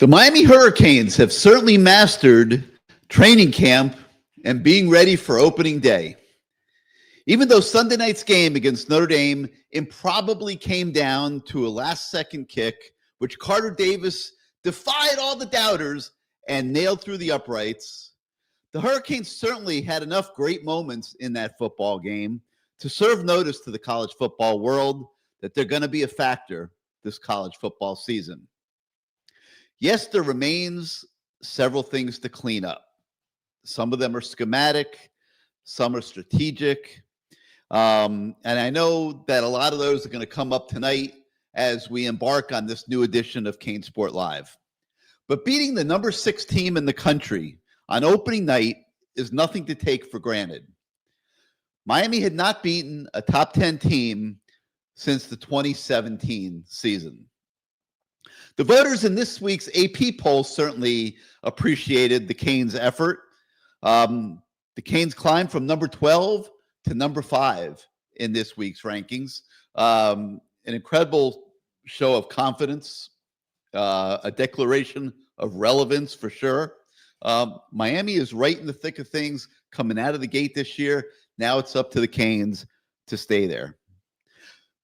The Miami Hurricanes have certainly mastered training camp and being ready for opening day. Even though Sunday night's game against Notre Dame improbably came down to a last-second kick, which Carter Davis defied all the doubters and nailed through the uprights, the Hurricanes certainly had enough great moments in that football game to serve notice to the college football world that they're going to be a factor this college football season. Yes, there remains several things to clean up. Some of them are schematic, some are strategic. And I know that a lot of those are going to come up tonight as we embark on this new edition of CaneSport Live. But beating the number 6 team in the country on opening night is nothing to take for granted. Miami had not beaten a top 10 team since the 2017 season. The voters in this week's AP poll certainly appreciated the Canes' effort. The Canes climbed from number 12 to number 5 in this week's rankings. An incredible show of confidence, a declaration of relevance for sure. Miami is right in the thick of things coming out of the gate this year. Now it's up to the Canes to stay there.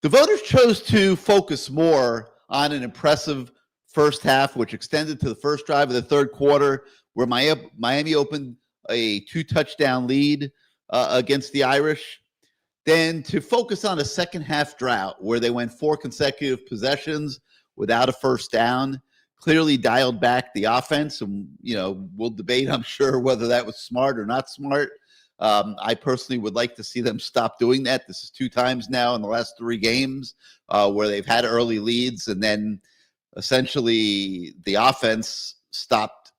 The voters chose to focus more on an impressive first half, which extended to the first drive of the third quarter, where Miami opened a 2-touchdown lead against the Irish, than to focus on a second half drought where they went 4 consecutive possessions without a first down, clearly dialed back the offense. And, we'll debate, I'm sure, whether that was smart or not smart. I personally would like to see them stop doing that. This is 2 times now in the last 3 games where they've had early leads and then essentially the offense stopped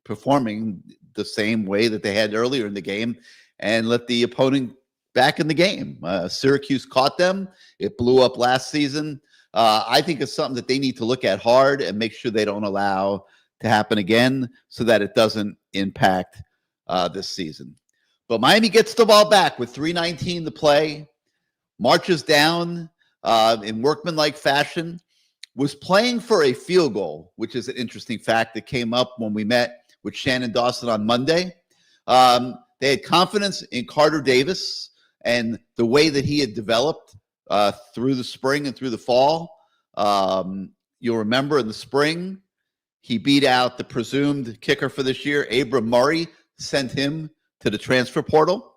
performing the same way that they had earlier in the game and let the opponent back in the game. Syracuse caught them. It blew up last season. I think it's something that they need to look at hard and make sure they don't allow to happen again so that it doesn't impact this season. But Miami gets the ball back with 3:19 to play, marches down in workmanlike fashion, was playing for a field goal, which is an interesting fact that came up when we met with Shannon Dawson on Monday. They had confidence in Carter Davis and the way that he had developed through the spring and through the fall. You'll remember in the spring, he beat out the presumed kicker for this year, Abram Murray, sent him to the transfer portal.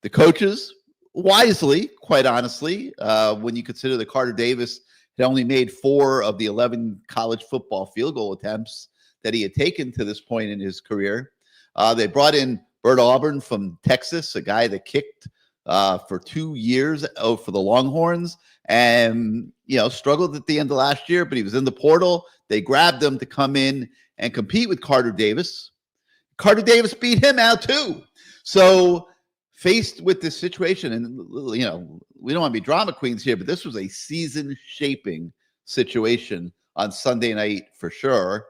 The coaches, wisely, quite honestly, when you consider that Carter Davis had only made 4 of the 11 college football field goal attempts that he had taken to this point in his career. They brought in Bert Auburn from Texas, a guy that kicked for 2 years for the Longhorns and, struggled at the end of last year, but he was in the portal. They grabbed him to come in and compete with Carter Davis. Carter Davis beat him out too. So faced with this situation, and, we don't want to be drama queens here, but this was a season-shaping situation on Sunday night for sure.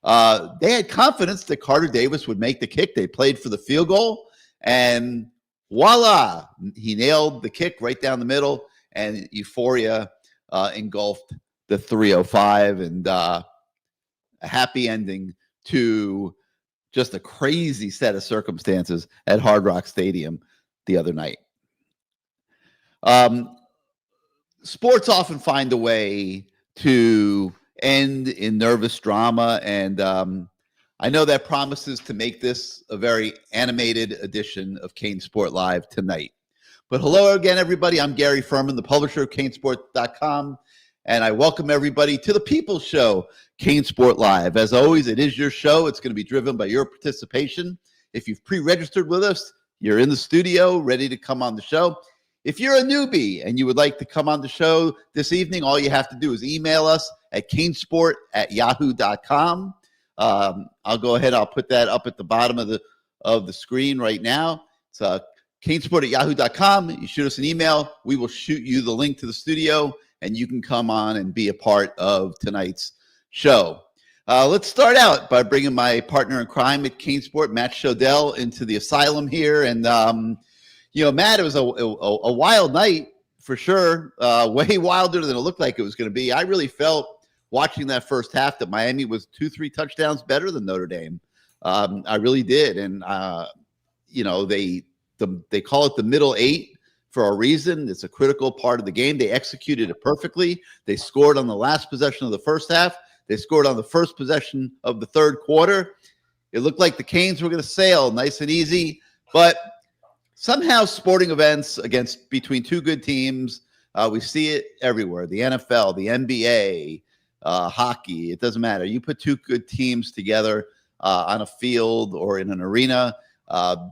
They had confidence that Carter Davis would make the kick. They played for the field goal, and voila, he nailed the kick right down the middle, and euphoria engulfed the 305, and a happy ending to just a crazy set of circumstances at Hard Rock Stadium the other night. Sports often find a way to end in nervous drama, and I know that promises to make this a very animated edition of CaneSport Live tonight. But hello again, everybody. I'm Gary Ferman, the publisher of CaneSport.com, and I welcome everybody to the People's Show, CaneSport Live. As always, it is your show. It's going to be driven by your participation. If you've pre-registered with us, you're in the studio, ready to come on the show. If you're a newbie and you would like to come on the show this evening, all you have to do is email us at CaneSport@yahoo.com. I'll go ahead. I'll put that up at the bottom of the screen right now. It's CaneSport@yahoo.com. You shoot us an email. We will shoot you the link to the studio, and you can come on and be a part of tonight's show. Let's start out by bringing my partner in crime at CaneSport, Matt Shodell, into the asylum here. And, Matt, it was a wild night for sure, way wilder than it looked like it was going to be. I really felt watching that first half that Miami was 2-3 touchdowns better than Notre Dame. I really did. And, they call it the middle eight for a reason. It's a critical part of the game. They executed it perfectly. They scored on the last possession of the first half. They scored on the first possession of the third quarter. It looked like the Canes were going to sail nice and easy, but somehow sporting events between two good teams, we see it everywhere. The NFL, the NBA, hockey, it doesn't matter. You put two good teams together on a field or in an arena,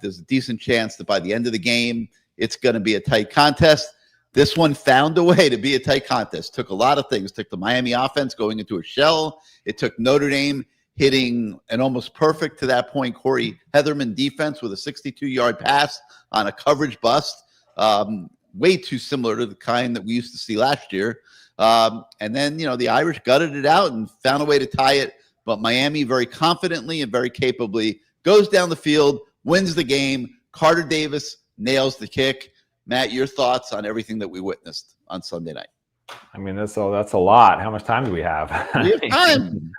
there's a decent chance that by the end of the game, it's going to be a tight contest. This one found a way to be a tight contest. Took a lot of things. Took the Miami offense going into a shell. It took Notre Dame hitting an almost perfect, to that point, Corey Heatherman defense with a 62-yard pass on a coverage bust. Way too similar to the kind that we used to see last year. And then, the Irish gutted it out and found a way to tie it. But Miami very confidently and very capably goes down the field, wins the game. Carter Davis nails the kick. Matt, your thoughts on everything that we witnessed on Sunday night? I mean, that's a lot. How much time do we have? We have time.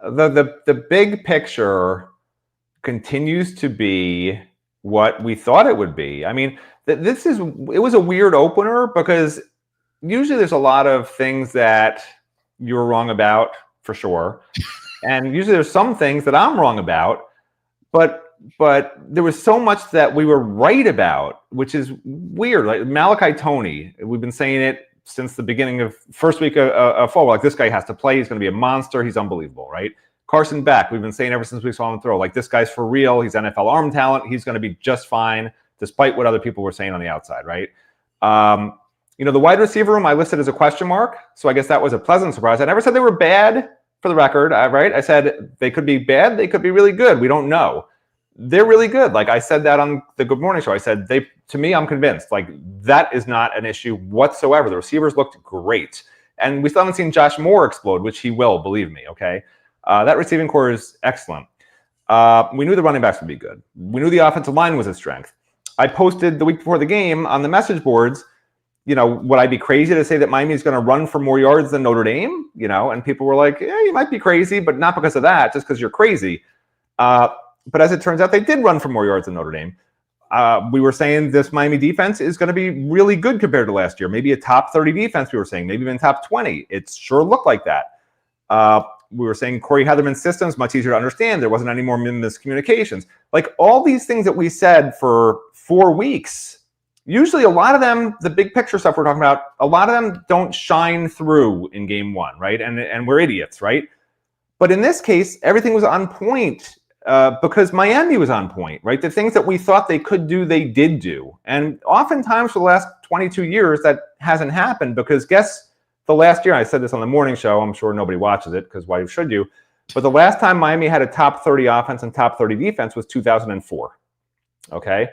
The big picture continues to be what we thought it would be. I mean, it was a weird opener because usually there's a lot of things that you're wrong about, for sure. And usually there's some things that I'm wrong about, but there was so much that we were right about, which is weird. Like Malachi Toney, we've been saying it since the beginning of first week of fall. Like, this guy has to play. He's going to be a monster. He's unbelievable, right? Carson Beck, we've been saying ever since we saw him throw, like, this guy's for real. He's NFL arm talent. He's going to be just fine, despite what other people were saying on the outside, right? The wide receiver room I listed as a question mark, so I guess that was a pleasant surprise. I never said they were bad, for the record, right? I said they could be bad. They could be really good. We don't know. They're really good. Like, I said that on the Good Morning Show. I said, to me, I'm convinced. Like, that is not an issue whatsoever. The receivers looked great. And we still haven't seen Josh Moore explode, which he will, believe me, okay? That receiving core is excellent. We knew the running backs would be good. We knew the offensive line was a strength. I posted the week before the game on the message boards, would I be crazy to say that Miami is going to run for more yards than Notre Dame? And people were like, yeah, you might be crazy, but not because of that, just because you're crazy. But as it turns out, they did run for more yards than Notre Dame. We were saying this Miami defense is going to be really good compared to last year. Maybe a top 30 defense, we were saying. Maybe even top 20. It sure looked like that. We were saying Corey Heatherman's system is much easier to understand. There wasn't any more miscommunications. Like, all these things that we said for 4 weeks, usually a lot of them, the big picture stuff we're talking about, a lot of them don't shine through in game one, right? And we're idiots, right? But in this case, everything was on point. Because Miami was on point, right? The things that we thought they could do, they did do. And oftentimes for the last 22 years, that hasn't happened because guess the last year, I said this on the morning show, I'm sure nobody watches it because why should you? But the last time Miami had a top 30 offense and top 30 defense was 2004, okay?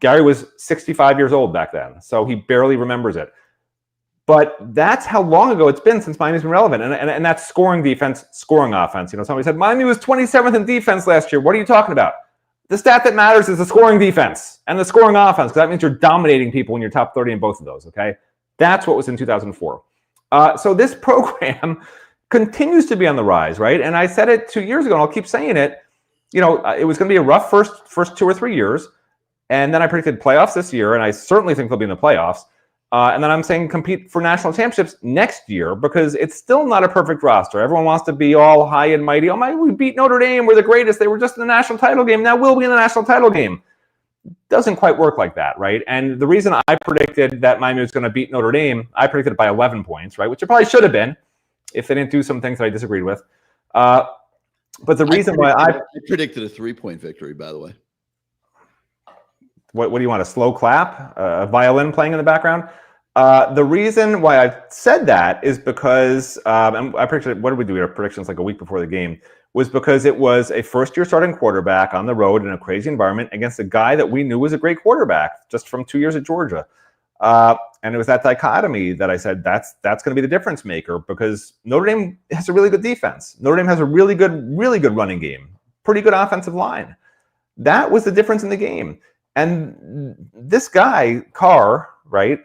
Gary was 65 years old back then, so he barely remembers it. But that's how long ago it's been since Miami's been relevant. And that's scoring defense, scoring offense. Somebody said, Miami was 27th in defense last year. What are you talking about? The stat that matters is the scoring defense and the scoring offense, because that means you're dominating people when you're top 30 in both of those, okay? That's what was in 2004. So this program continues to be on the rise, right? And I said it 2 years ago, and I'll keep saying it. It was going to be a rough first 2 or 3 years. And then I predicted playoffs this year, and I certainly think they'll be in the playoffs. And then I'm saying compete for national championships next year because it's still not a perfect roster. Everyone wants to be all high and mighty. Oh, we beat Notre Dame. We're the greatest. They were just in the national title game. Now we'll be in the national title game. Doesn't quite work like that, right? And the reason I predicted that Miami was going to beat Notre Dame, I predicted it by 11 points, right? Which it probably should have been if they didn't do some things that I disagreed with. But the reason why I predicted a 3-point victory, by the way. What do you want, a slow clap? A violin playing in the background? The reason why I said that is because, I predicted, what did we do? We had predictions like a week before the game, was because it was a first-year starting quarterback on the road in a crazy environment against a guy that we knew was a great quarterback just from 2 years at Georgia. And it was that dichotomy that I said that's going to be the difference maker because Notre Dame has a really good defense. Notre Dame has a really good running game, pretty good offensive line. That was the difference in the game. And this guy, Carr, right,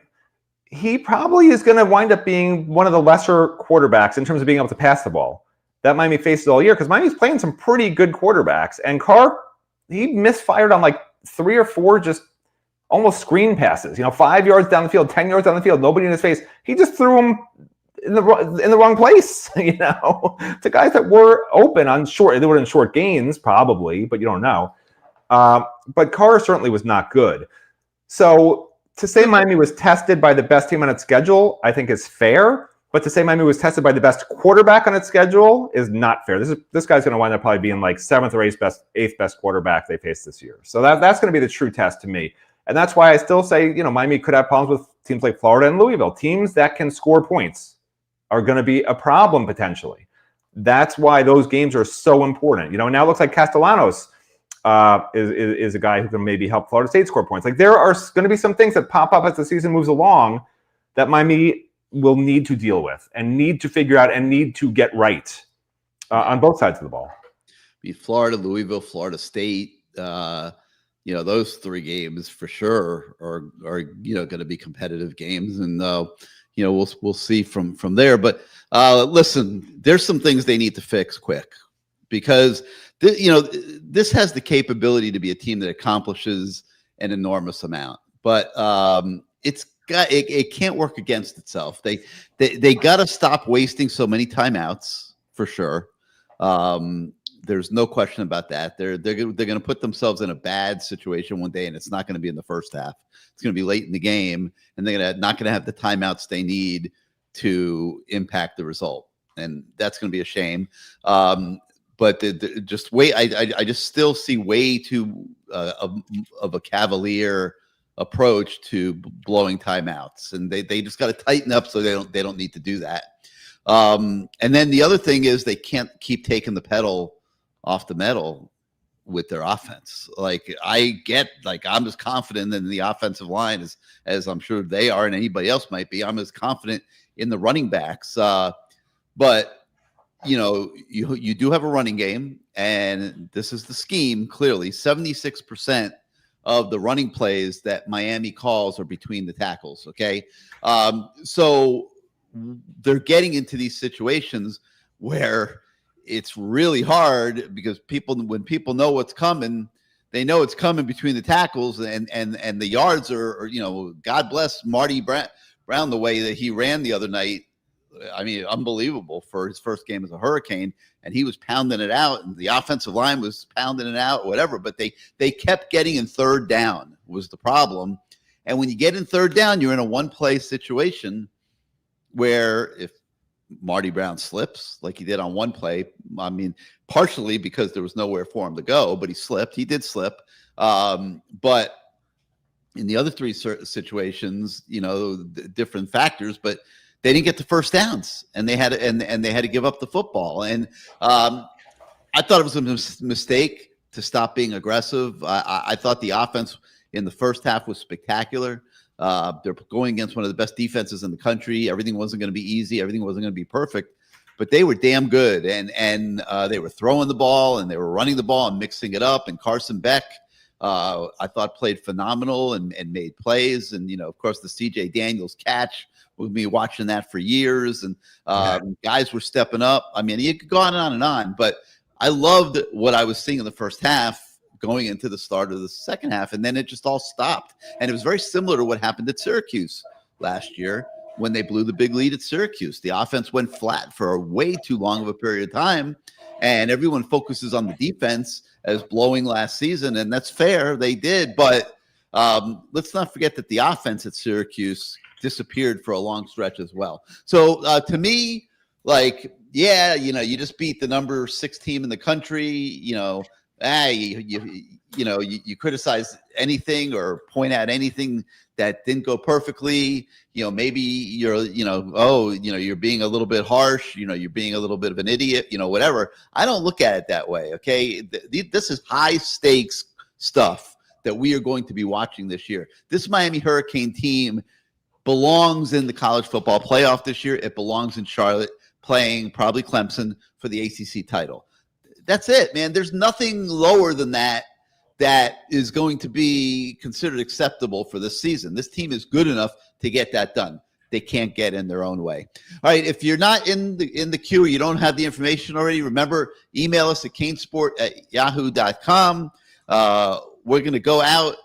he probably is going to wind up being one of the lesser quarterbacks in terms of being able to pass the ball that Miami faces all year, because Miami's playing some pretty good quarterbacks. And Carr, he misfired on like 3 or 4 just almost screen passes. 5 yards down the field, 10 yards down the field, nobody in his face. He just threw them in the wrong place, to guys that were open on short. They were in short gains probably, but you don't know. But Carr certainly was not good. So to say Miami was tested by the best team on its schedule, I think is fair. But to say Miami was tested by the best quarterback on its schedule is not fair. This guy's going to wind up probably being like 7th or 8th best quarterback they face this year. So that's going to be the true test to me. And that's why I still say, Miami could have problems with teams like Florida and Louisville. Teams that can score points are going to be a problem potentially. That's why those games are so important. Now it looks like Castellanos is a guy who can maybe help Florida State score points. Like there are going to be some things that pop up as the season moves along that Miami will need to deal with and need to figure out and need to get right on both sides of the ball. Florida, Louisville, Florida State, those 3 games for sure are going to be competitive games, and we'll see from there. But listen, there's some things they need to fix quick, because this has the capability to be a team that accomplishes an enormous amount, but it can't work against itself. They got to stop wasting so many timeouts for sure. There's no question about that. They're going to put themselves in a bad situation one day, and it's not going to be in the first half. It's going to be late in the game, and they're not going to have the timeouts they need to impact the result, and that's going to be a shame. But just wait. I just still see way too of a cavalier approach to blowing timeouts, and they just got to tighten up so they don't need to do that. And then the other thing is they can't keep taking the pedal off the metal with their offense. Like I'm as confident in the offensive line as I'm sure they are, and anybody else might be. I'm as confident in the running backs, but you do have a running game, and this is the scheme. Clearly 76% of the running plays that Miami calls are between the tackles. Okay. So they're getting into these situations where it's really hard, because when people know what's coming, they know it's coming between the tackles, and the yards are God bless Marty Brown, the way that he ran the other night. I mean, unbelievable for his first game as a Hurricane, and he was pounding it out, and the offensive line was pounding it out, whatever. But they kept getting in third down was the problem. And when you get in third down, you're in a one-play situation where if Marty Brown slips like he did on one play, I mean, partially because there was nowhere for him to go, but he slipped. He did slip. But in the other 3 situations, different factors, but they didn't get the first downs, and they had to give up the football. And I thought it was a mistake to stop being aggressive. I thought the offense in the first half was spectacular. They're going against one of the best defenses in the country. Everything wasn't going to be easy. Everything wasn't going to be perfect, but they were damn good. And they were throwing the ball, and they were running the ball and mixing it up. And Carson Beck, I thought, played phenomenal and made plays. And, of course, the CJ Daniels catch, we've been watching that for years. And guys were stepping up. I mean, you could go on and on, but I loved what I was seeing in the first half going into the start of the second half, and then it just all stopped. And it was very similar to what happened at Syracuse last year when they blew the big lead at Syracuse. The offense went flat for a way too long of a period of time, and everyone focuses on the defense as blowing last season, and that's fair. They did, but let's not forget that the offense at Syracuse disappeared for a long stretch as well. So to me, you just beat the number 6 team in the country. You criticize anything or point out anything that didn't go perfectly. Maybe you're being a little bit harsh. You're being a little bit of an idiot. Whatever. I don't look at it that way. Okay, this is high stakes stuff that we are going to be watching this year. This Miami Hurricane team belongs in the college football playoff this year. It belongs in Charlotte, playing probably Clemson for the ACC title. That's it, man. There's nothing lower than that is going to be considered acceptable for this season. This team is good enough to get that done. They can't get in their own way. All right, if you're not in the queue or you don't have the information already, remember, email us at canesport@yahoo.com. We're going to go out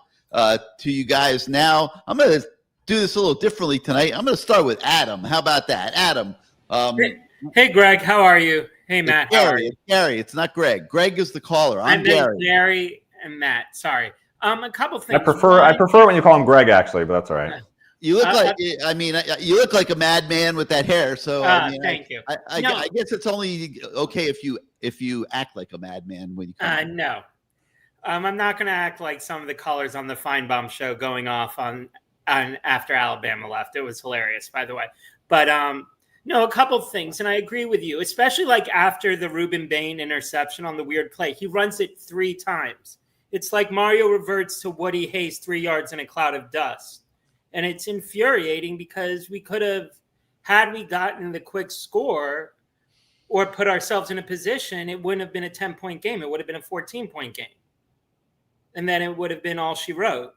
to you guys now. I'm going to do this a little differently tonight. I'm going to start with Adam. How about that? Adam. Hey, Greg, how are you? Hey, Matt, how are you? It's Gary. It's not Greg. Greg is the caller. I'm Gary. Gary. And Matt. Sorry. A couple things. I prefer when you call him Greg, actually, but that's all right. You look you look like a madman with that hair. So thank you. I guess it's only okay if you act like a madman when you come. No, I'm not going to act like some of the callers on the Feinbaum show going off on after Alabama left. It was hilarious, by the way. But no, a couple of things, and I agree with you, especially like after the Ruben Bain interception on the weird play. He runs it 3 times. It's like Mario reverts to Woody Hayes 3 yards in a cloud of dust. And it's infuriating because we could have, had we gotten the quick score or put ourselves in a position, it wouldn't have been a 10-point game. It would have been a 14-point game. And then it would have been all she wrote.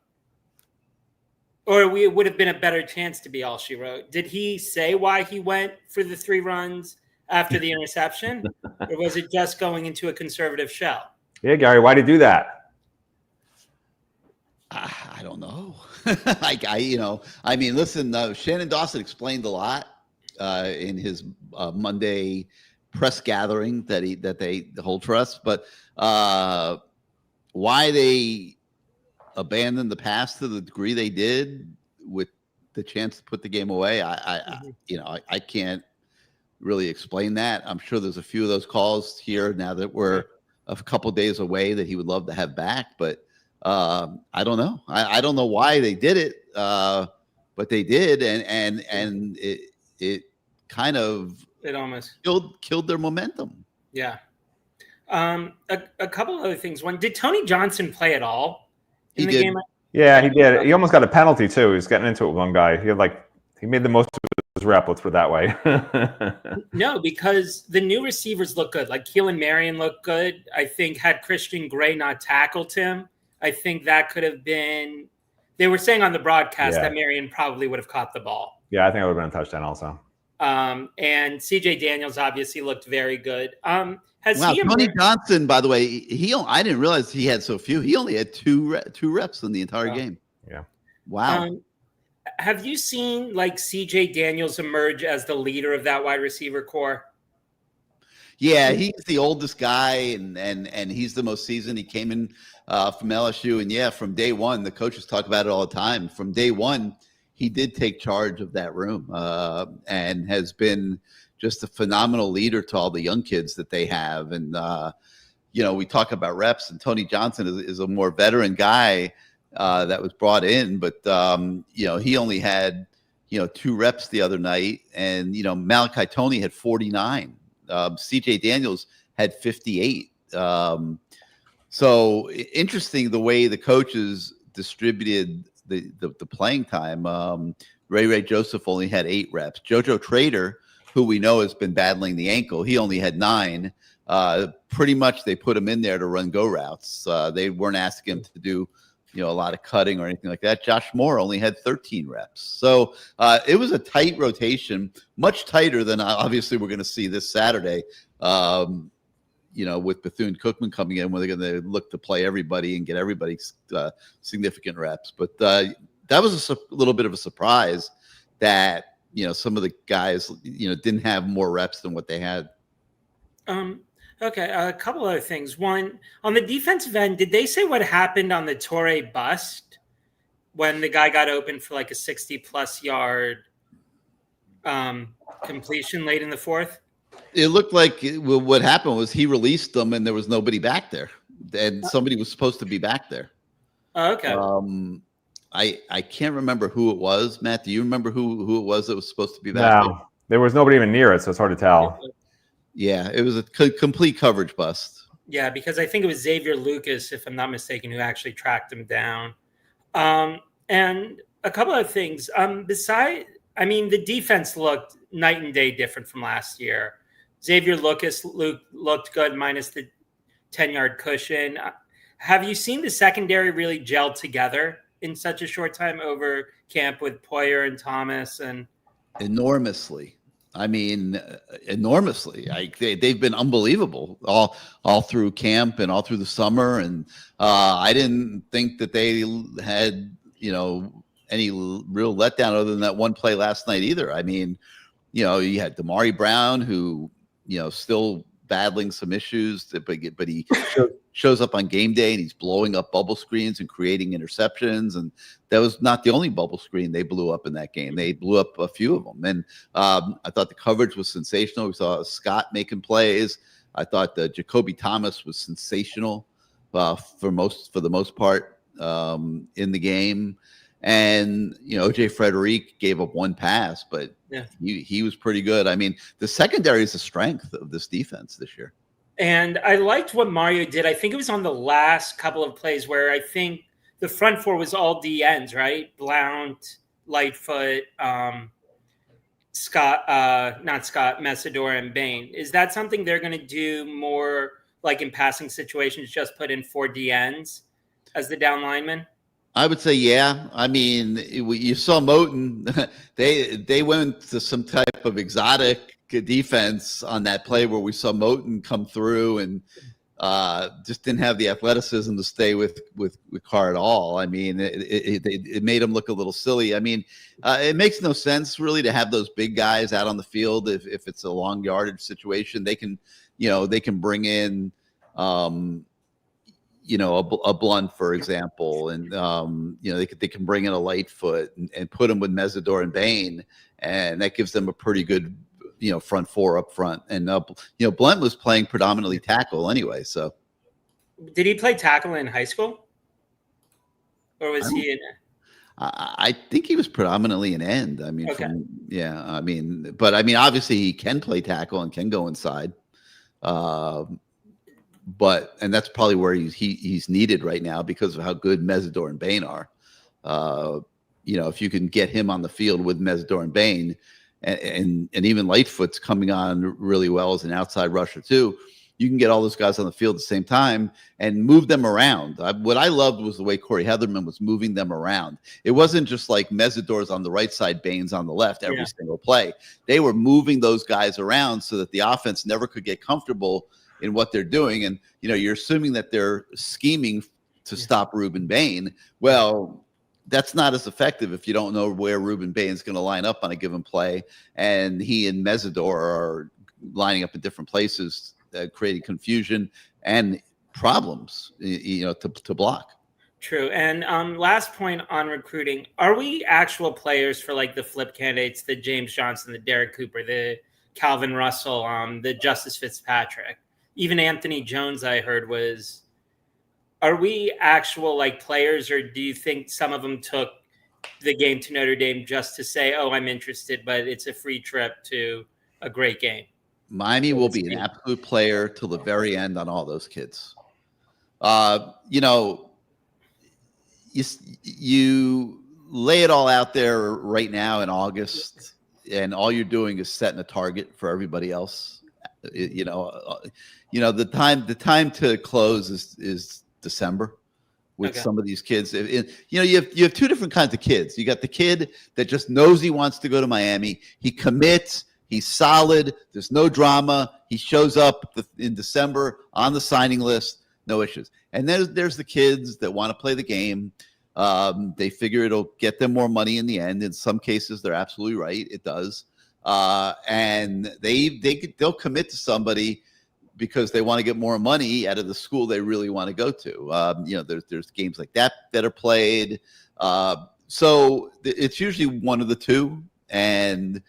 Or it would have been a better chance to be all she wrote. Did he say why he went for the 3 runs after the interception? Or was it just going into a conservative shell? Yeah, Gary, why'd he do that? I don't know. Listen, Shannon Dawson explained a lot in his Monday press gathering that they hold for us, but why they abandoned the pass to the degree they did with the chance to put the game away, I can't really explain that. I'm sure there's a few of those calls here now that we're a couple days away that he would love to have back, but I don't know. I don't know why they did it, but they did, and it kind of almost killed their momentum. Yeah. A couple other things. One, did Tony Johnson play at all in the game? Yeah, he did. He almost got a penalty too. He was getting into it with one guy. He made the most of his rep. Let's put it that way. No, because the new receivers look good. Like Keelan Marion looked good. I think had Christian Gray not tackled him, I think that could have been. They were saying on the broadcast that Marion probably would have caught the ball. Yeah, I think it would have been a touchdown also. And CJ Daniels obviously looked very good. Tony Johnson, by the way, I didn't realize he had so few. He only had two reps in the entire game. Yeah. Wow. Have you seen like CJ Daniels emerge as the leader of that wide receiver core? Yeah, he's the oldest guy, and he's the most seasoned. He came in from LSU, and from day one, the coaches talk about it all the time. From day one, he did take charge of that room and has been just a phenomenal leader to all the young kids that they have. And we talk about reps, and Tony Johnson is a more veteran guy that was brought in, but he only had 2 reps the other night, and Malachi Tony had 49. CJ Daniels had 58. So interesting the way the coaches distributed the playing time. Ray Joseph only had 8 reps. JoJo Trader, who we know has been battling the ankle, he only had 9. Pretty much they put him in there to run go routes. They weren't asking him to do a lot of cutting or anything like that. Josh Moore only had 13 reps. So it was a tight rotation, much tighter than obviously we're going to see this Saturday, with Bethune-Cookman coming in, where they're going to look to play everybody and get everybody significant reps. But that was a little bit of a surprise that, some of the guys, didn't have more reps than what they had. Okay, a couple other things. One, on the defensive end, did they say what happened on the Torrey bust when the guy got open for like a 60-plus yard completion late in the 4th? It looked like what happened was he released them and there was nobody back there. And somebody was supposed to be back there. Oh, okay. I can't remember who it was. Matt, do you remember who it was that was supposed to be back there? There was nobody even near it, so it's hard to tell. Yeah, it was a complete coverage bust. Yeah, because I think it was Xavier Lucas, if I'm not mistaken, who actually tracked him down. And a couple of things. The defense looked night and day different from last year. Xavier Lucas looked good minus the 10-yard cushion. Have you seen the secondary really gel together in such a short time over camp with Poyer and Thomas? And enormously. I mean, enormously. They've been unbelievable all through camp and all through the summer. And I didn't think that they had, any real letdown other than that one play last night either. I mean, you had Damari Brown, who, still battling some issues, but he shows up on game day and he's blowing up bubble screens and creating interceptions. And that was not the only bubble screen they blew up in that game. They blew up a few of them. And I thought the coverage was sensational. We saw Scott making plays. I thought that Jacoby Thomas was sensational for the most part in the game. And, OJ Frederic gave up one pass, but he was pretty good. I mean, the secondary is the strength of this defense this year. And I liked what Mario did. I think it was on the last couple of plays where I think the front four was all D ends, right? Blount, Lightfoot, not Scott, Messidor, and Bain. Is that something they're going to do more like in passing situations, just put in 4 D ends as the down linemen? I would say, yeah. I mean, you saw Moton. They went to some type of exotic defense on that play where we saw Moton come through and just didn't have the athleticism to stay with Carr at all. I mean, it made him look a little silly. I mean, it makes no sense really to have those big guys out on the field if it's a long yardage situation. They can, they can bring in. A Blunt, for example, and they can bring in a Lightfoot and put him with Messidor and Bain, and that gives them a pretty good front four up front. And Blunt was playing predominantly tackle anyway. So, did he play tackle in high school, or was he in? I think he was predominantly an end. I mean, okay. But obviously he can play tackle and can go inside. And that's probably where he's needed right now because of how good Messidor and Bain are. If you can get him on the field with Messidor and Bain, and even Lightfoot's coming on really well as an outside rusher too, you can get all those guys on the field at the same time and move them around. What I loved was the way Corey Heatherman was moving them around. It wasn't just like Messidor's on the right side, Bain's on the left every single play. They were moving those guys around so that the offense never could get comfortable in what they're doing. And, you're assuming that they're scheming to stop Ruben Bain. Well, that's not as effective if you don't know where Ruben Bain's going to line up on a given play. And he and Messidor are lining up in different places, creating confusion and problems, to block. True. And last point on recruiting, are we actual players for like the flip candidates, the James Johnson, the Derek Cooper, the Calvin Russell, the Justice Fitzpatrick? Even Anthony Jones, I heard, are we actual like players, or do you think some of them took the game to Notre Dame just to say, oh, I'm interested, but it's a free trip to a great game? Miami will be an absolute player till the very end on all those kids. You lay it all out there right now in August, and all you're doing is setting a target for everybody else. The time to close is December with some of these kids. You have 2 different kinds of kids. You got the kid that just knows he wants to go to Miami. He commits. He's solid. There's no drama. He shows up in December on the signing list. No issues. And there's the kids that want to play the game. They figure it'll get them more money in the end. In some cases, they're absolutely right. It does. And they'll commit to somebody because they want to get more money out of the school they really want to go to. There's games like that are played. So it's usually one of the two. And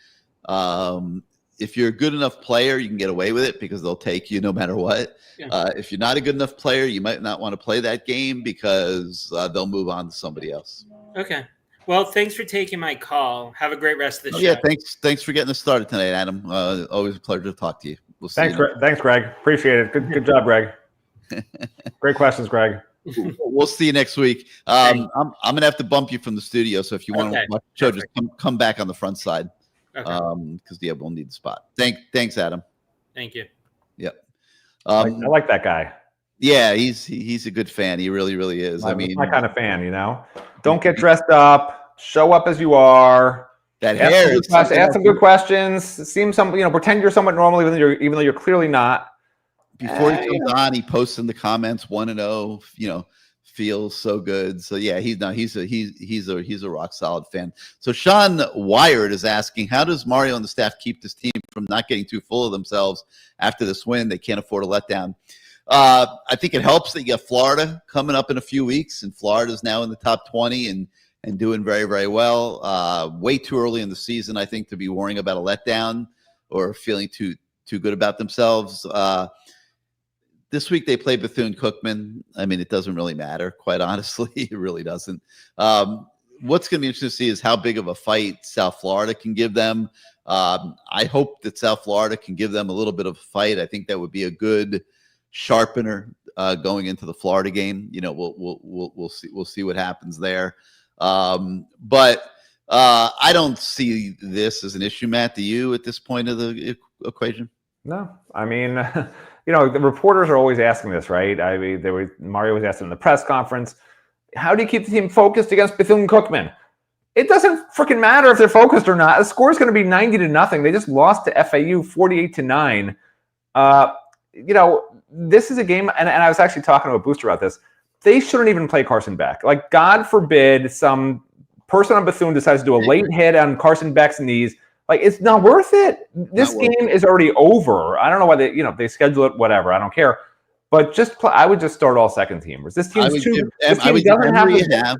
if you're a good enough player, you can get away with it because they'll take you no matter what. Yeah. If you're not a good enough player, you might not want to play that game because they'll move on to somebody else. Okay. Well, thanks for taking my call. Have a great rest of the show. Yeah, thanks for getting us started tonight, Adam. Always a pleasure to talk to you. We'll see thanks, Greg. Appreciate it. Good job, Greg. Great questions, Greg. We'll see you next week. I'm gonna have to bump you from the studio, so if you want to watch the show, just come back on the front side. Okay. Because we'll need the spot. Thanks, Adam. Thank you. Yep. I like that guy. Yeah, he's a good fan. He really, really is. I mean, my kind of fan, Don't get dressed up. Show up as you are. that hair is something ask some good questions. Seem pretend you're somewhat normal, even though you're clearly not. Before he comes on, he posts in the comments 1-0. Feels so good. So yeah, he's a rock solid fan. So Sean Wired is asking, how does Mario and the staff keep this team from not getting too full of themselves after this win? They can't afford a letdown. I think it helps that you got Florida coming up in a few weeks, and Florida is now in the top 20 and doing very, very well. Way too early in the season, I think, to be worrying about a letdown or feeling too good about themselves. This week they play Bethune-Cookman. I mean, it doesn't really matter, quite honestly. It really doesn't. What's going to be interesting to see is how big of a fight South Florida can give them. I hope that South Florida can give them a little bit of a fight. I think that would be a good sharpener going into the Florida game. We'll see what happens there. But I don't see this as an issue, Matt. Do you at this point of the equation? No, I mean, the reporters are always asking this, right? I mean, Mario was asked in the press conference, how do you keep the team focused against Bethune-Cookman? It doesn't freaking matter if they're focused or not. The score is going to be 90-0. They just lost to FAU 48-9. This is a game, and I was actually talking to a booster about this. They shouldn't even play Carson Beck. Like, God forbid some person on Bethune decides to do a late hit on Carson Beck's knees. Like, it's not worth it. This game is already over. I don't know why they schedule it, whatever. I don't care. But I would just start all second teamers. This team's too. I would give Emery a half.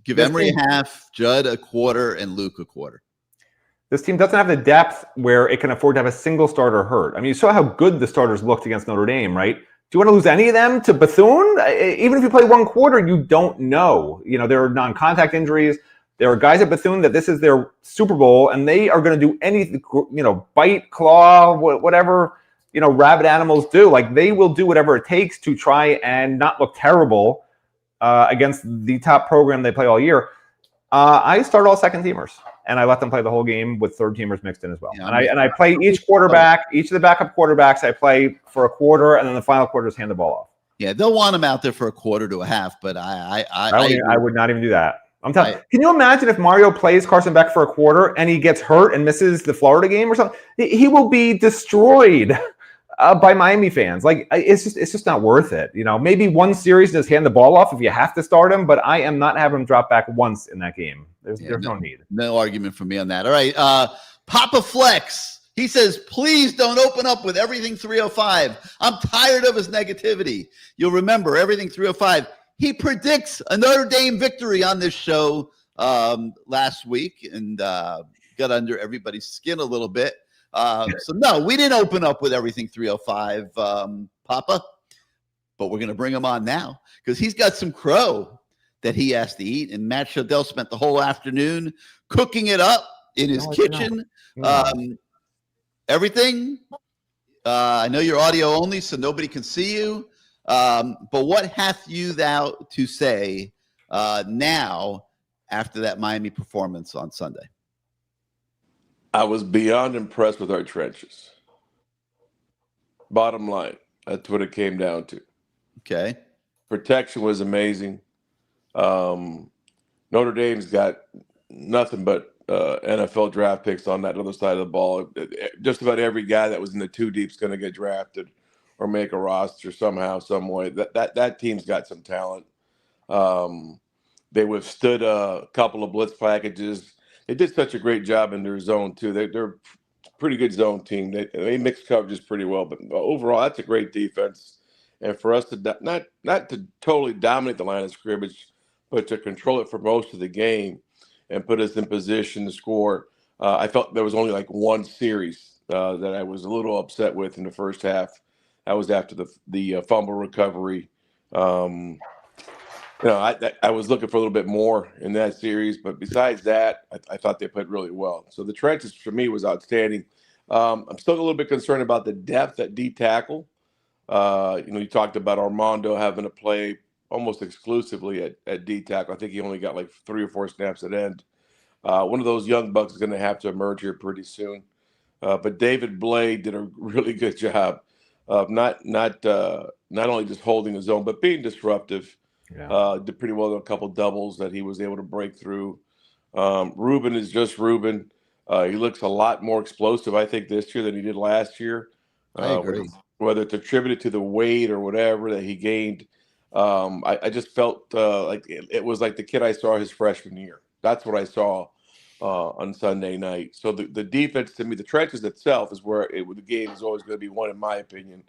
Give Emery a half, Judd a quarter, and Luke a quarter. This team doesn't have the depth where it can afford to have a single starter hurt. I mean, you saw how good the starters looked against Notre Dame, right? Do you want to lose any of them to Bethune? Even if you play one quarter, you don't know. There are non-contact injuries. There are guys at Bethune that this is their Super Bowl, and they are going to do anything, bite, claw, whatever, rabid animals do. Like, they will do whatever it takes to try and not look terrible against the top program they play all year. I start all second teamers, and I let them play the whole game with third teamers mixed in as well. Yeah, and I play each quarterback, each of the backup quarterbacks. I play for a quarter, and then the final quarter is hand the ball off. Yeah, they'll want them out there for a quarter to a half, but I would not even do that. I'm telling you. Can you imagine if Mario plays Carson Beck for a quarter and he gets hurt and misses the Florida game or something? He will be destroyed by Miami fans. Like, it's just not worth it. Maybe one series just hand the ball off if you have to start him, but I am not having him drop back once in that game. There's no need. No argument for me on that. All right, Papa Flex. He says, please don't open up with everything 305. I'm tired of his negativity. You'll remember everything 305. He predicts a Notre Dame victory on this show last week and got under everybody's skin a little bit. So, no, we didn't open up with everything 305, Papa, but we're going to bring him on now because he's got some crow that he has to eat. And Matt Shodell spent the whole afternoon cooking it up in his kitchen. Everything. I know you're audio only, so nobody can see you. But what hath you thou to say now after that Miami performance on Sunday? I was beyond impressed with our trenches. Bottom line, that's what it came down to. Okay. Protection was amazing. Notre Dame's got nothing but NFL draft picks on that other side of the ball. Just about every guy that was in the two deep is going to get drafted or make a roster somehow, some way. That team's got some talent. They withstood a couple of blitz packages. They did such a great job in their zone too. They're a pretty good zone team. They mix coverages pretty well, but overall, that's a great defense. And for us to not to totally dominate the line of scrimmage, but to control it for most of the game and put us in position to score. I felt there was only like one series that I was a little upset with in the first half. That was after the fumble recovery. I was looking for a little bit more in that series, but besides that, I thought they played really well. So the trenches for me was outstanding. I'm still a little bit concerned about the depth at D tackle. You talked about Armando having to play almost exclusively at D tackle. I think he only got like 3 or 4 snaps at end. One of those young bucks is going to have to emerge here pretty soon. But David Blade did a really good job of not only just holding his own but being disruptive. Yeah. Did pretty well in a couple doubles that he was able to break through. Ruben is just Ruben. He looks a lot more explosive, I think, this year than he did last year. I agree. Whether it's attributed to the weight or whatever that he gained, I just felt like it was like the kid I saw his freshman year. That's what I saw on Sunday night. So the defense, to me, the trenches itself is where the game is always going to be won, in my opinion.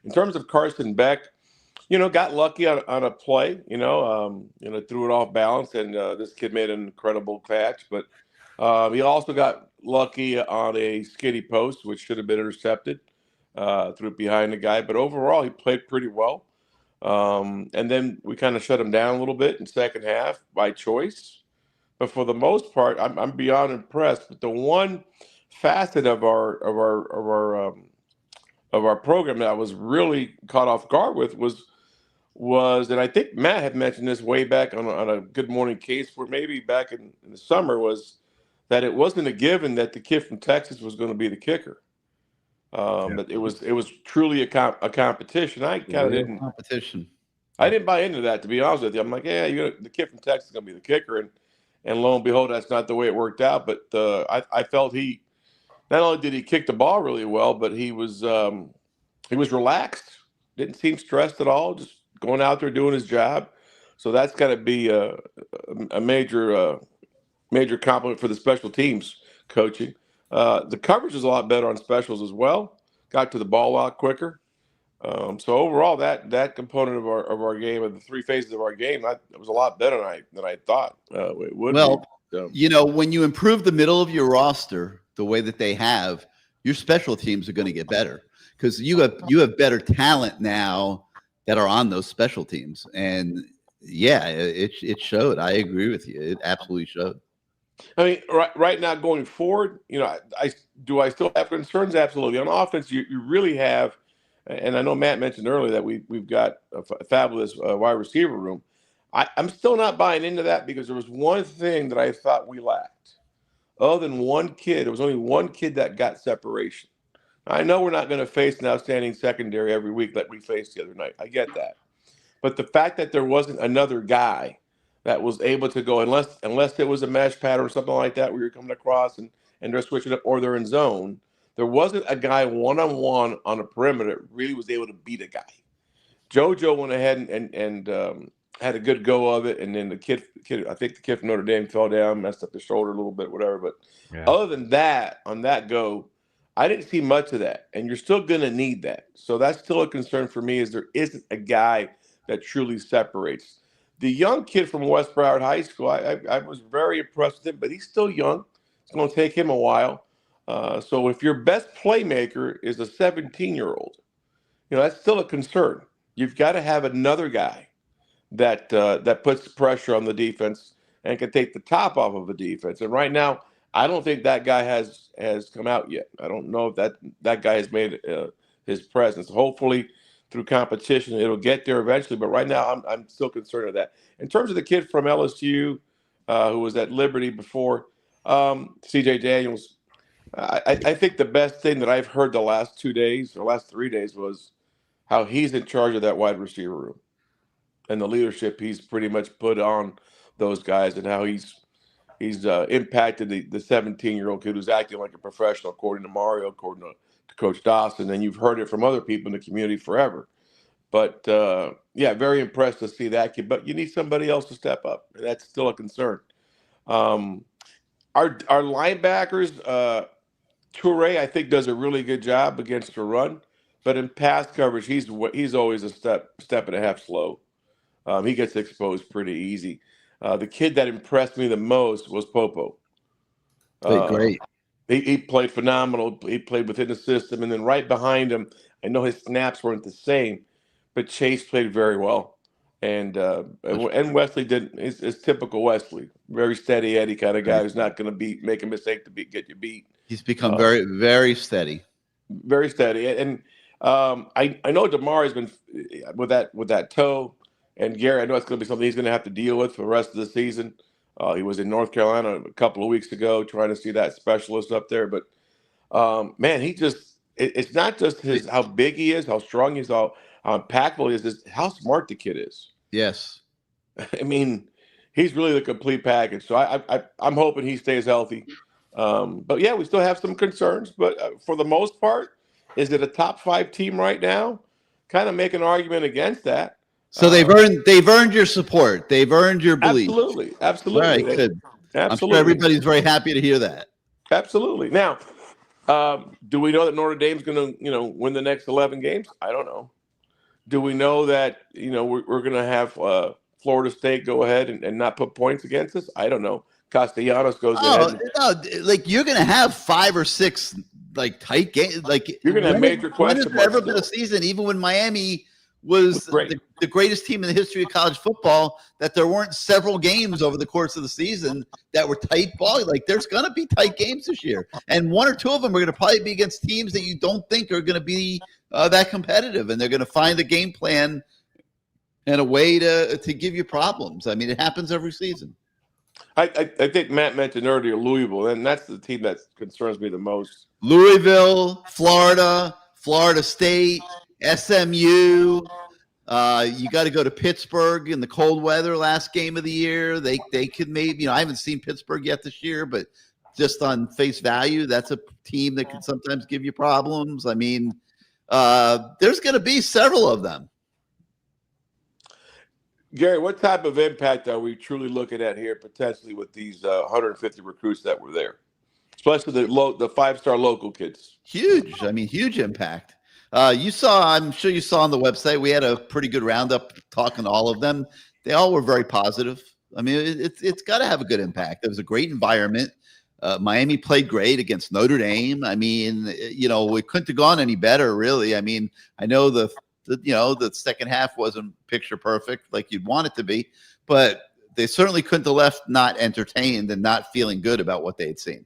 In terms of Carson Beck, got lucky on a play, threw it off balance, and this kid made an incredible catch. But he also got lucky on a skinny post, which should have been intercepted. Threw it behind the guy. But overall, he played pretty well. And then we kind of shut him down a little bit in second half by choice. But for the most part, I'm beyond impressed. But the one facet of our program that I was really caught off guard with was, and I think Matt had mentioned this way back on a Good Morning CaneSport, maybe back in the summer, was that it wasn't a given that the kid from Texas was going to be the kicker. But it was truly a competition. I kind of didn't competition. I didn't buy into that, to be honest with you. I'm like, yeah, the kid from Texas is going to be the kicker, and lo and behold, that's not the way it worked out. But I felt he not only did he kick the ball really well, but he was relaxed, didn't seem stressed at all, just going out there doing his job. So that's got to be a major compliment for the special teams coaching. The coverage is a lot better on specials as well. Got to the ball a lot quicker. So overall, that component of our game, of the three phases of our game, it was a lot better than I thought it would be. When you improve the middle of your roster the way that they have, your special teams are going to get better because you have better talent now that are on those special teams. And yeah, it showed. I agree with you. It absolutely showed. I mean, right now going forward, I still have concerns? Absolutely. On offense, you really have, and I know Matt mentioned earlier that we've got a fabulous wide receiver room. I'm still not buying into that because there was one thing that I thought we lacked. Other than one kid, there was only one kid that got separation. I know we're not going to face an outstanding secondary every week like we faced the other night. I get that. But the fact that there wasn't another guy that was able to go, unless it was a mesh pattern or something like that where you're coming across and they're switching up or they're in zone, there wasn't a guy one-on-one on a perimeter that really was able to beat a guy. JoJo went ahead and had a good go of it, and then the kid, I think the kid from Notre Dame fell down, messed up his shoulder a little bit, whatever. But other than that, on that go, I didn't see much of that, and you're still going to need that. So that's still a concern for me, is there isn't a guy that truly separates. The young kid from West Broward High School, I was very impressed with him, but he's still young. It's going to take him a while. So if your best playmaker is a 17-year-old, that's still a concern. You've got to have another guy that puts pressure on the defense and can take the top off of the defense. And right now, I don't think that guy has come out yet. I don't know if that guy has made his presence. Hopefully, through competition, it'll get there eventually. But right now, I'm still concerned with that. In terms of the kid from LSU who was at Liberty before, C.J. Daniels, I think the best thing that I've heard the last 2 days or last 3 days was how he's in charge of that wide receiver room and the leadership he's pretty much put on those guys, and how he's impacted the 17-year-old kid who's acting like a professional, according to Mario, according to Coach Dawson, and you've heard it from other people in the community forever. But very impressed to see that kid. But you need somebody else to step up, and that's still a concern. Our linebackers, Toure, I think, does a really good job against the run, but in pass coverage, he's always a step and a half slow. He gets exposed pretty easy. The kid that impressed me the most was Popo. Great. He played phenomenal. He played within the system, and then right behind him, I know his snaps weren't the same, but Chase played very well, and Wesley did his typical Wesley, very steady Eddie kind of guy who's not going to make a mistake to get you beat. He's become very, very steady. Very steady, and I know Damar has been with that toe. And Gary, I know it's going to be something he's going to have to deal with for the rest of the season. He was in North Carolina a couple of weeks ago trying to see that specialist up there. But, man, he just it's not just how big he is, how strong he is, how impactful he is. It's how smart the kid is. Yes. I mean, he's really the complete package. So I'm hoping he stays healthy. But yeah, we still have some concerns. But for the most part, is it a top 5 team right now? Kind of make an argument against that. So they've earned your support. They've earned your belief. Absolutely. All right, good. Absolutely. I'm sure everybody's very happy to hear that. Absolutely. Now, do we know that Notre Dame's going to, win the next 11 games? I don't know. Do we know that, we're going to have Florida State go ahead and not put points against us? I don't know. Castellanos goes ahead. No, like you're going to have 5 or 6 tight games. Like you're going to have major questions. When has there ever been a season, even when Miami was the greatest team in the history of college football, that there weren't several games over the course of the season that were tight ball? Like there's going to be tight games this year, and 1 or 2 of them are going to probably be against teams that you don't think are going to be that competitive, and they're going to find a game plan and a way to give you problems. I mean, it happens every season. I think Matt mentioned earlier Louisville, and that's the team that concerns me the most. Louisville, Florida State, SMU. You got to go to Pittsburgh in the cold weather last game of the year. They could maybe, I haven't seen Pittsburgh yet this year, but just on face value, that's a team that can sometimes give you problems. I mean, there's going to be several of them. Gary, what type of impact are we truly looking at here potentially with these 150 recruits that were there, especially the 5-star local kids? Huge. I mean, huge impact. I'm sure you saw on the website, we had a pretty good roundup talking to all of them. They all were very positive. I mean, it's got to have a good impact. It was a great environment. Miami played great against Notre Dame. I mean, we couldn't have gone any better, really. I mean, I know the second half wasn't picture perfect like you'd want it to be, but they certainly couldn't have left not entertained and not feeling good about what they had seen.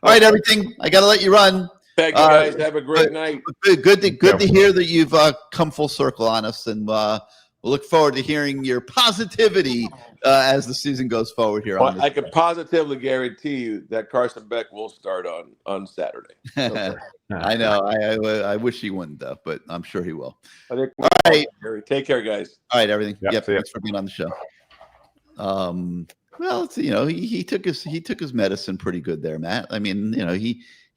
All right, everything. I got to let you run. Thank you, guys. Have a great night. Good to hear that you've come full circle on us, and we'll look forward to hearing your positivity as the season goes forward here. Well, I can positively guarantee you that Carson Beck will start on Saturday. Okay. I know. I wish he wouldn't, though, but I'm sure he will. All right. Take care, guys. All right, everything. Yep. Thanks for being on the show. Well, he took his medicine pretty good there, Matt. I mean,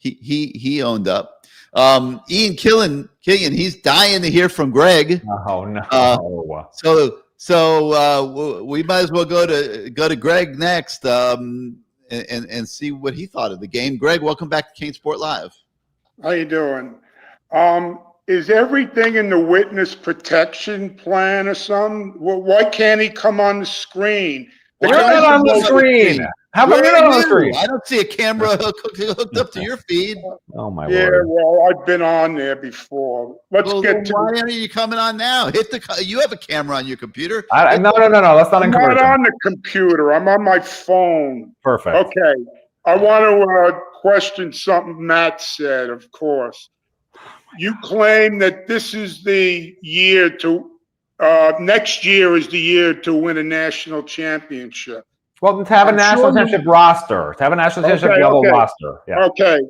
he owned up. Ian Killian, he's dying to hear from Greg. Oh no. So we might as well go to Greg next and see what he thought of the game. Greg, welcome back to CaneSport Live. How you doing? Is everything in the witness protection plan or something? Well, why can't he come on the screen? You're not on the screen. How come you're not on the screen? I don't see a camera hooked up to your feed. Oh my yeah, word. well, I've been on there before. Why are you coming on now? You have a camera on your computer. No. Let's not encourage. I'm not on the computer. I'm on my phone. Perfect. Okay. I want to question something Matt said, of course. You claim that this is the year to next year is the year to win a national championship. Well, to have a national championship roster, to have a national championship level roster. Yeah. Okay.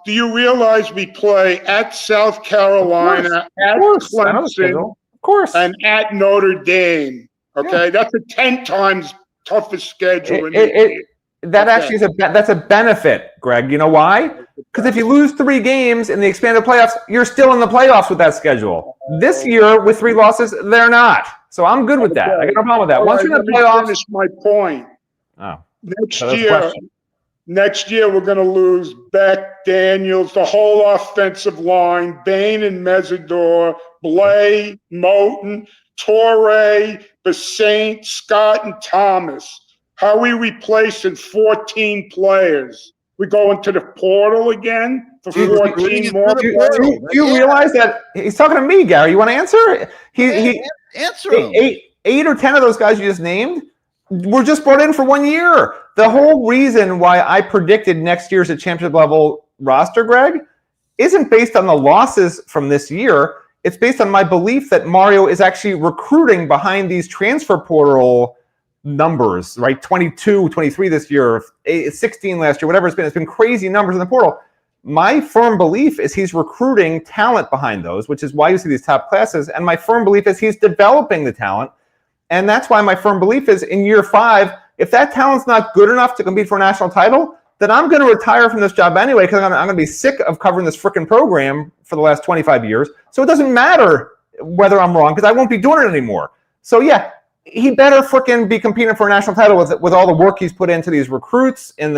Do you realize we play at South Carolina, at Clemson, of course, and at Notre Dame? Okay, yeah. That's a 10 times toughest schedule. Actually is that's a benefit, Greg. You know why? Because if you lose 3 games in the expanded playoffs, you're still in the playoffs with that schedule. This year, with 3 losses, they're not. So I'm good with that. I got no problem with that. Once you're in the playoffs, finish my point. Oh, Next year we're going to lose Beck, Daniels, the whole offensive line, Bain and Mesidor, Blay, Moten, Torrey, Basaint, Scott, and Thomas. How are we replacing 14 players? We go into the portal again for 14 more players? Do you realize that he's talking to me, Gary? You want to answer? Answer him. 8 or 10 of those guys you just named were just brought in for 1 year. The whole reason why I predicted next year's a championship level roster, Greg, isn't based on the losses from this year. It's based on my belief that Mario is actually recruiting behind these transfer portal numbers, right? 22, 23 this year, 16 last year, whatever it's been. It's been crazy numbers in the portal. My firm belief is he's recruiting talent behind those, which is why you see these top classes. And my firm belief is he's developing the talent. And that's why my firm belief is in year 5, if that talent's not good enough to compete for a national title, then I'm going to retire from this job anyway, because I'm going to be sick of covering this freaking program for the last 25 years. So it doesn't matter whether I'm wrong, because I won't be doing it anymore. So yeah, he better freaking be competing for a national title with all the work he's put into these recruits and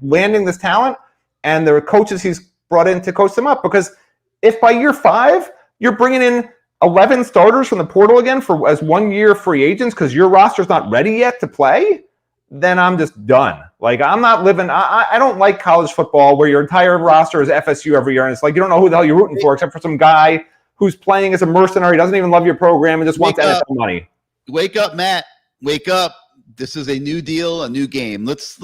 landing this talent and the coaches he's brought in to coach them up. Because if by year 5 you're bringing in 11 starters from the portal again for as 1 year free agents because your roster's not ready yet to play, then I'm just done. Like, I'm not living. I don't like college football where your entire roster is FSU every year, and it's like you don't know who the hell you're rooting for except for some guy who's playing as a mercenary, doesn't even love your program, and just wants NFL money. Wake up, Matt. Wake up. This is a new deal, a new game. Let's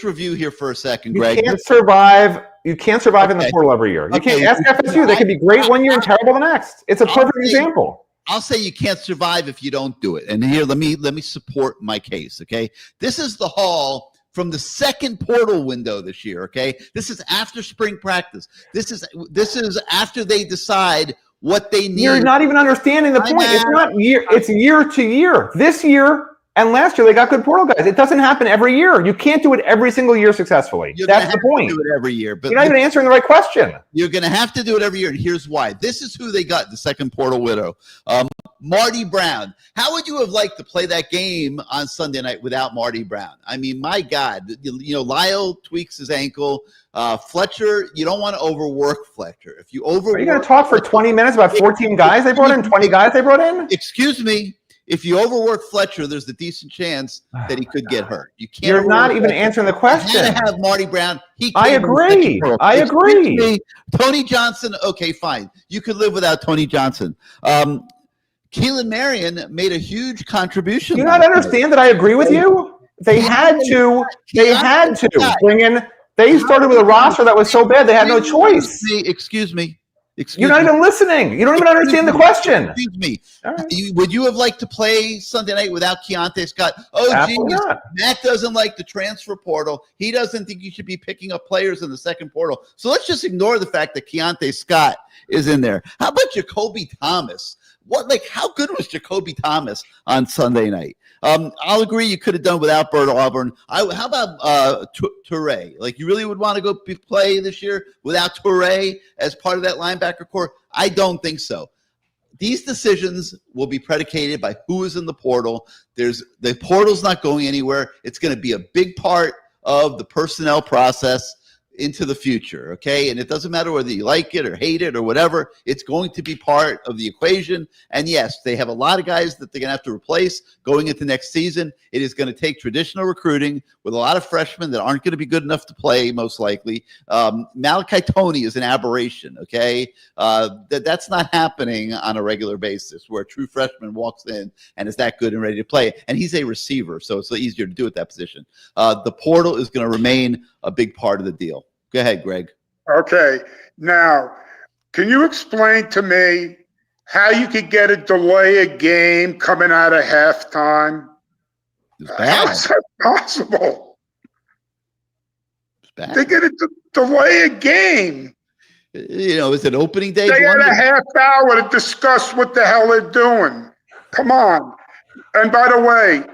review here for a second, Greg. You can't survive. You can't survive in the portal every year. You can't ask FSU. They could be great 1 year and terrible the next. It's a perfect example. I'll say you can't survive if you don't do it. And here, let me support my case. Okay, this is the haul from the second portal window this year. Okay, this is after spring practice. This is after they decide what they need. You're not even understanding the point. It's not year. It's year to year. This year and last year they got good portal guys. It doesn't happen every year. You can't do it every single year successfully. That's the point. Do it every year, but you're not even answering the right question. You're going to have to do it every year, and here's why. This is who they got in the second portal window. Marty Brown. How would you have liked to play that game on Sunday night without Marty Brown? I mean, my God, Lyle tweaks his ankle. Fletcher, you don't want to overwork Fletcher. If you overwork, are you going to talk for 20 minutes about 14 guys they brought in, 20 guys they brought in? Excuse me. If you overwork Fletcher, there's a decent chance that he could get hurt. You can't. You're not even answering the question. You had to have Marty Brown. I agree. I agree. Me, Tony Johnson. Okay, fine. You could live without Tony Johnson. Keelan Marion made a huge contribution. Do you not understand that I agree with you? They had to bring in. They started with a roster that was so bad they had no choice. Excuse me. You're not even listening. You don't even understand the question. Excuse me. Right. Would you have liked to play Sunday night without Keontae Scott? Oh, genius. Matt doesn't like the transfer portal. He doesn't think you should be picking up players in the second portal. So let's just ignore the fact that Keontae Scott is in there. How about Jacoby Thomas? How good was Jacoby Thomas on Sunday night? I'll agree you could have done without Bert Auburn. How about Toure? You really would want to go play this year without Toure as part of that linebacker core? I don't think so. These decisions will be predicated by who is in the portal. The portal's not going anywhere. It's going to be a big part of the personnel process into the future, okay? And it doesn't matter whether you like it or hate it or whatever. It's going to be part of the equation. And yes, they have a lot of guys that they're going to have to replace going into next season. It is going to take traditional recruiting with a lot of freshmen that aren't going to be good enough to play, most likely. Malachi Toney is an aberration, okay? That's not happening on a regular basis where a true freshman walks in and is that good and ready to play. And he's a receiver, so it's easier to do at that position. The portal is going to remain a big part of the deal. Go ahead, Greg. Okay. Now, can you explain to me how you could get a delay a game coming out of halftime? How is that possible? They get a delay a game. Is it opening day? They had a half hour to discuss what the hell they're doing. Come on. And by the way,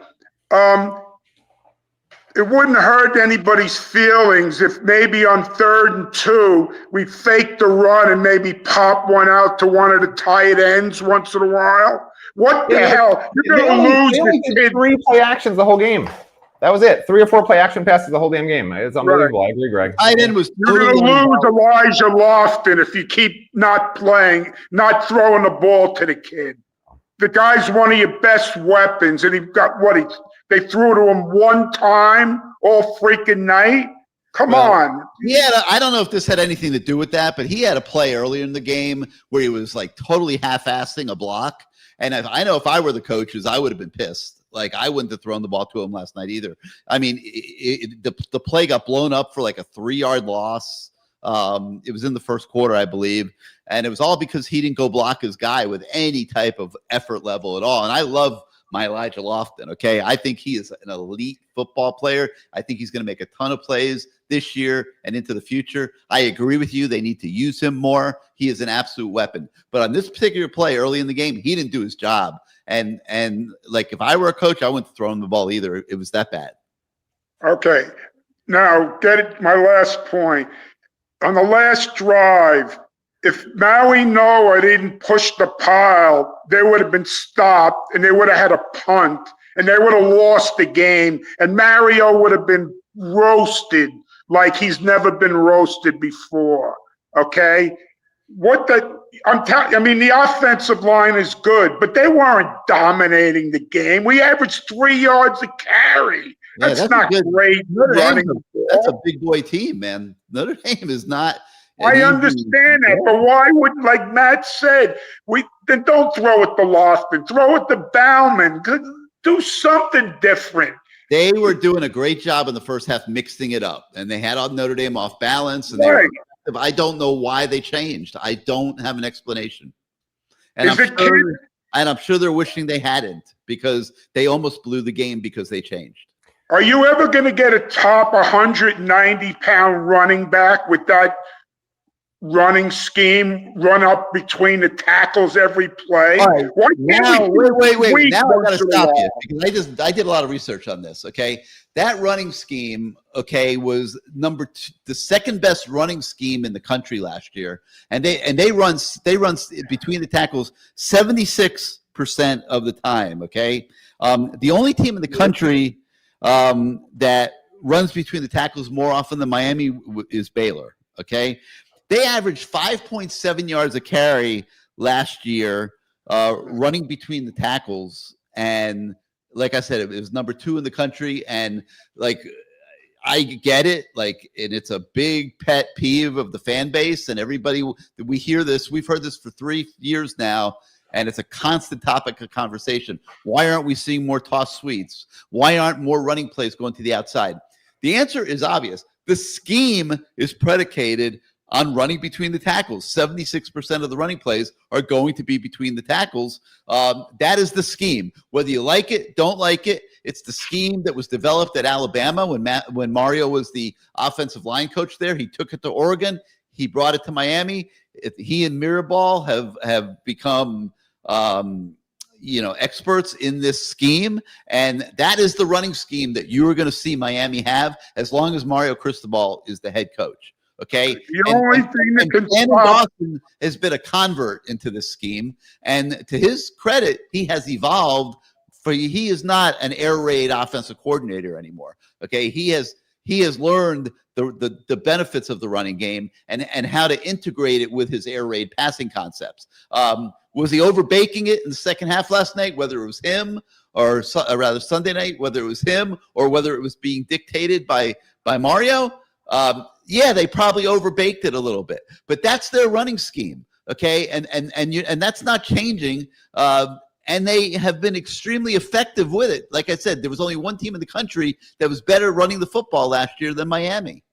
it wouldn't hurt anybody's feelings if maybe on 3rd and 2, we fake the run and maybe pop one out to one of the tight ends once in a while. What the hell? You're going to lose. They only did 3 play actions the whole game. That was it. 3 or 4 play action passes the whole damn game. It's unbelievable. Right. I agree, Greg. You're going to lose Elijah Lofton if you keep not playing, not throwing the ball to the kid. The guy's one of your best weapons, and he got they threw it to him one time all freaking night. Come on. I don't know if this had anything to do with that, but he had a play earlier in the game where he was totally half-assing a block. And if I were the coaches, I would have been pissed. I wouldn't have thrown the ball to him last night either. I mean, the play got blown up for a 3-yard loss. It was in the first quarter, I believe. And it was all because he didn't go block his guy with any type of effort level at all. And I love my Elijah Lofton, okay? I think he is an elite football player. I think he's going to make a ton of plays this year and into the future. I agree with you. They need to use him more. He is an absolute weapon. But on this particular play early in the game, he didn't do his job. And like if I were a coach, I wouldn't throw him the ball either. It was that bad. Okay. Now, my last point. On the last drive, if Maui Noah didn't push the pile, they would have been stopped and they would have had a punt and they would have lost the game. And Mario would have been roasted like he's never been roasted before. Okay? I mean, the offensive line is good, but they weren't dominating the game. We averaged 3 yards a carry. Yeah, that's not great running. That's a big boy team, man. Notre Dame is not. I understand that, but why would, like Matt said, then don't throw it to Lofton, throw it to Bauman, do something different. They were doing a great job in the first half mixing it up, and they had Notre Dame off balance. And right. I don't know why they changed. I don't have an explanation. And I'm sure they're wishing they hadn't, because they almost blew the game because they changed. Are you ever going to get a top 190-pound running back with that running scheme, run up between the tackles every play? All right. Wait. Now I got to stop you, because I did a lot of research on this. Okay, that running scheme, was number 2, the second best running scheme in the country last year, and they run between the tackles 76% of the time. Okay, the only team in the country that runs between the tackles more often than Miami is Baylor. Okay. They averaged 5.7 yards a carry last year, running between the tackles. And like I said, it was number 2 in the country. And like, I get it. Like, and it's a big pet peeve of the fan base and everybody. We hear this. We've heard this for 3 years now. And it's a constant topic of conversation. Why aren't we seeing more toss sweeps? Why aren't more running plays going to the outside? The answer is obvious. The scheme is predicated on running between the tackles. 76% of the running plays are going to be between the tackles. That is the scheme. Whether you like it, don't like it, it's the scheme that was developed at Alabama when Mario was the offensive line coach there. He took it to Oregon. He brought it to Miami. He and Mirabal have become experts in this scheme, and that is the running scheme that you are going to see Miami have as long as Mario Cristobal is the head coach. Okay, the only thing that can stop Dawson has been a convert into this scheme, and to his credit, he has evolved. He is not an air raid offensive coordinator anymore. Okay, he has learned the benefits of the running game and how to integrate it with his air raid passing concepts. Was he overbaking it in the second half last night, whether it was him or rather Sunday night, whether it was him or whether it was being dictated by Mario? Yeah, they probably overbaked it a little bit, but that's their running scheme. Okay. And that's not changing. And they have been extremely effective with it. Like I said, there was only one team in the country that was better running the football last year than Miami.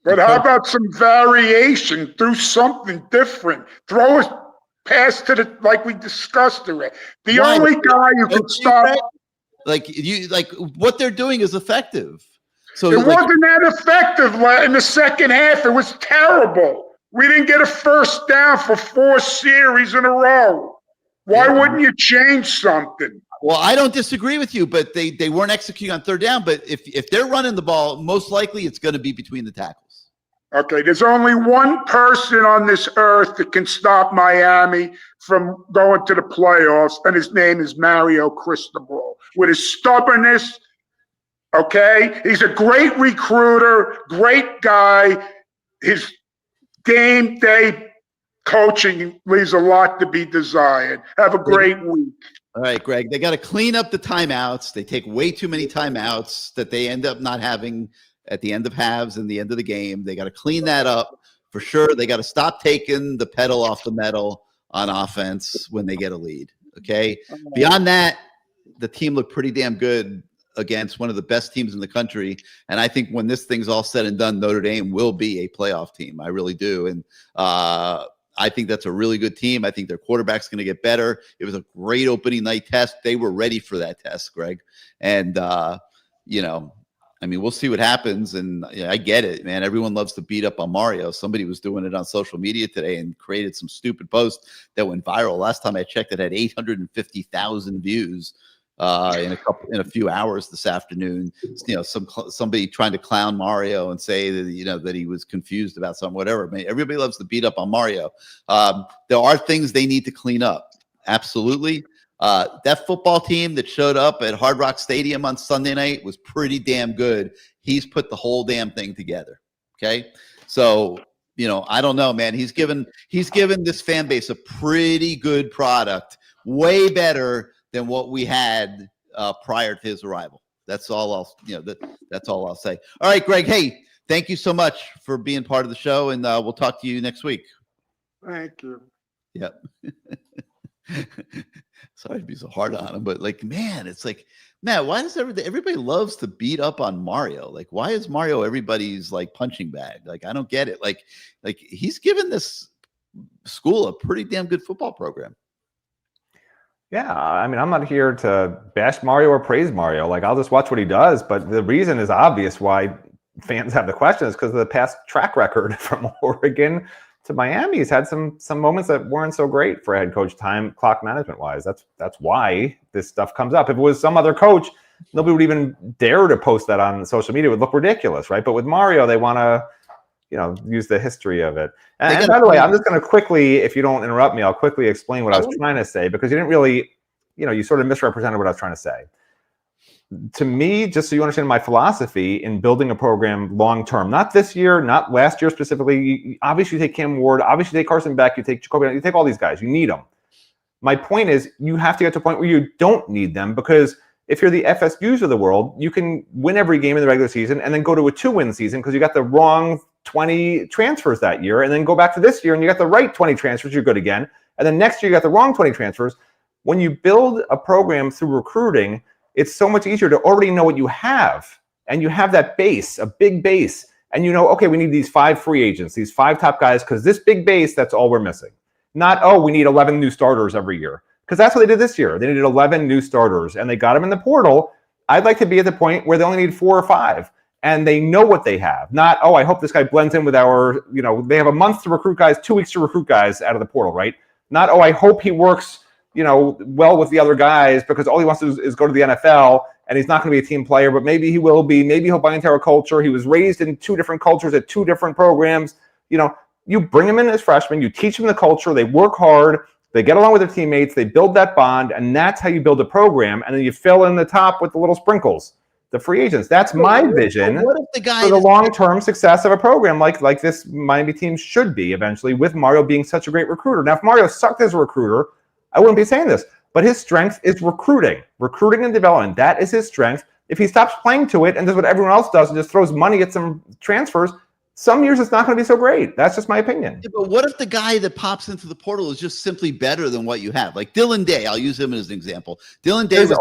But how about some variation? Do something different. Throw a pass like we discussed already. The only guy who can stop. Like what they're doing is effective. So it wasn't that effective in the second half. It was terrible. We didn't get a first down for 4 series in a row. Why wouldn't you change something? Well, I don't disagree with you, but they weren't executing on third down. But if they're running the ball, most likely it's going to be between the tackles. Okay, there's only one person on this earth that can stop Miami from going to the playoffs, and his name is Mario Cristobal. With his stubbornness, okay? He's a great recruiter, great guy. His game day coaching leaves a lot to be desired. Have a great week. All right, Greg. They got to clean up the timeouts. They take way too many timeouts that they end up not having at the end of halves and the end of the game. They got to clean that up for sure. They got to stop taking the pedal off the metal on offense when they get a lead. Okay. Beyond that, the team looked pretty damn good against one of the best teams in the country. And I think when this thing's all said and done, Notre Dame will be a playoff team. I really do. And I think that's a really good team. I think their quarterback's going to get better. It was a great opening night test. They were ready for that test, Greg. And, I mean, we'll see what happens. And I get it, man. Everyone loves to beat up on Mario. Somebody was doing it on social media today and created some stupid post that went viral. Last time I checked, it had 850,000 views in a few hours this afternoon. Somebody trying to clown Mario and say that that he was confused about something, whatever. I mean, everybody loves to beat up on Mario. There are things they need to clean up. Absolutely. That football team that showed up at Hard Rock Stadium on Sunday night was pretty damn good. He's put the whole damn thing together. Okay. So, I don't know, man. He's given this fan base a pretty good product, way better than what we had prior to his arrival. That's all that's all I'll say. All right, Greg. Hey, thank you so much for being part of the show, and we'll talk to you next week. Thank you. Yep. Sorry to be so hard on him, but it's man, why does everybody loves to beat up on Mario? Like, why is Mario everybody's punching bag? I don't get it. Like he's given this school a pretty damn good football program. Yeah, I mean, I'm not here to bash Mario or praise Mario. I'll just watch what he does. But the reason is obvious why fans have the question is because of the past track record from Oregon to Miami. He's had some moments that weren't so great for a head coach, time clock management wise. That's why this stuff comes up. If it was some other coach, nobody would even dare to post that on social media. It would look ridiculous, right? But with Mario, they want to use the history of it. And by the way, I'm just going to quickly, if you don't interrupt me, I'll quickly explain what I was trying to say, because you didn't really, you sort of misrepresented what I was trying to say. To me, just so you understand my philosophy in building a program long-term, not this year, not last year specifically. Obviously, you take Cam Ward, obviously you take Carson Beck, you take Jacoby, you take all these guys. You need them. My point is, you have to get to a point where you don't need them, because if you're the FSUs of the world, you can win every game in the regular season and then go to a 2-win season because you got the wrong 20 transfers that year, and then go back to this year and you got the right 20 transfers, you're good again. And then next year you got the wrong 20 transfers. When you build a program through recruiting, it's so much easier to already know what you have. And you have that base, a big base. And okay, we need these 5 free agents, these 5 top guys, because this big base, that's all we're missing. Not, we need 11 new starters every year. Because that's what they did this year. They needed 11 new starters, and they got them in the portal. I'd like to be at the point where they only need 4 or 5. And they know what they have. Not, I hope this guy blends in with our, they have a month to recruit guys, 2 weeks to recruit guys out of the portal, right? Not, I hope he works, well with the other guys, because all he wants to do is go to the NFL, and he's not going to be a team player, but maybe he will be. Maybe he'll buy into our culture. He was raised in 2 different cultures at 2 different programs. You bring him in as freshmen, you teach him the culture, they work hard, they get along with their teammates, they build that bond, and that's how you build a program. And then you fill in the top with the little sprinkles. The free agents. That's my vision for the long-term success of a program like this Miami team should be eventually, with Mario being such a great recruiter. Now, if Mario sucked as a recruiter, I wouldn't be saying this, but his strength is recruiting and development. That is his strength. If he stops playing to it and does what everyone else does and just throws money at some transfers, some years it's not going to be so great. That's just my opinion. Yeah, but what if the guy that pops into the portal is just simply better than what you have? Like Dylan Day, I'll use him as an example. Dylan Day. There's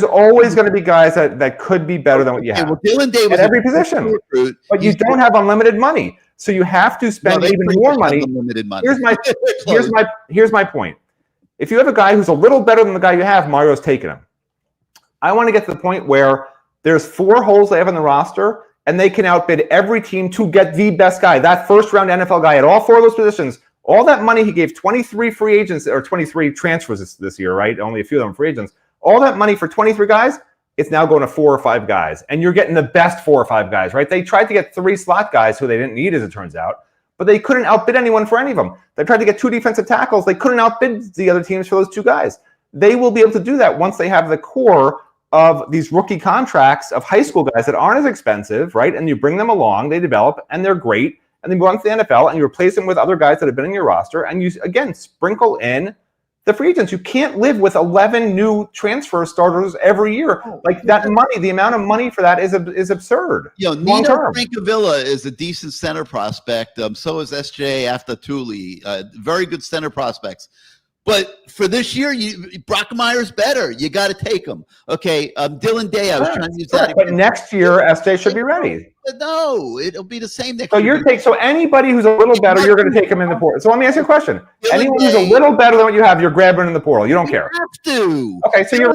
always going to be guys that could be better than what you have. Well, Dylan Day was at every position, recruit, but you don't have unlimited money, so you have to spend even more money. Unlimited money. Here's my point. If you have a guy who's a little better than the guy you have, Mario's taking him. I want to get to the point where there's 4 holes they have in the roster, and they can outbid every team to get the best guy, that first-round NFL guy at all 4 of those positions. All that money he gave 23 free agents, or 23 transfers this year, right? Only a few of them free agents. All that money for 23 guys, it's now going to 4 or 5 guys. And you're getting the best 4 or 5 guys, right? They tried to get 3 slot guys who they didn't need, as it turns out, but they couldn't outbid anyone for any of them. They tried to get 2 defensive tackles. They couldn't outbid the other teams for those 2 guys. They will be able to do that once they have the core of these rookie contracts of high school guys that aren't as expensive, right? And you bring them along, they develop, and they're great. And then you go on to the NFL, and you replace them with other guys that have been in your roster, and you, again, sprinkle in the free agents. You can't live with 11 new transfer starters every year. Like, that money, the amount of money for that is absurd. Nino Francavilla is a decent center prospect. So is SJ Aftatuli. Very good center prospects. But for this year, Brockmeyer's better. You got to take him. Okay, Dylan Day, I was trying to use that. But next year, SJ should be ready. No, it'll be the same next year. So anybody who's a little better, you're going to take him in the portal. So let me ask you a question. Anyone who's a little better than what you have, you're grabbing in the portal. You don't care. You have to. Okay, so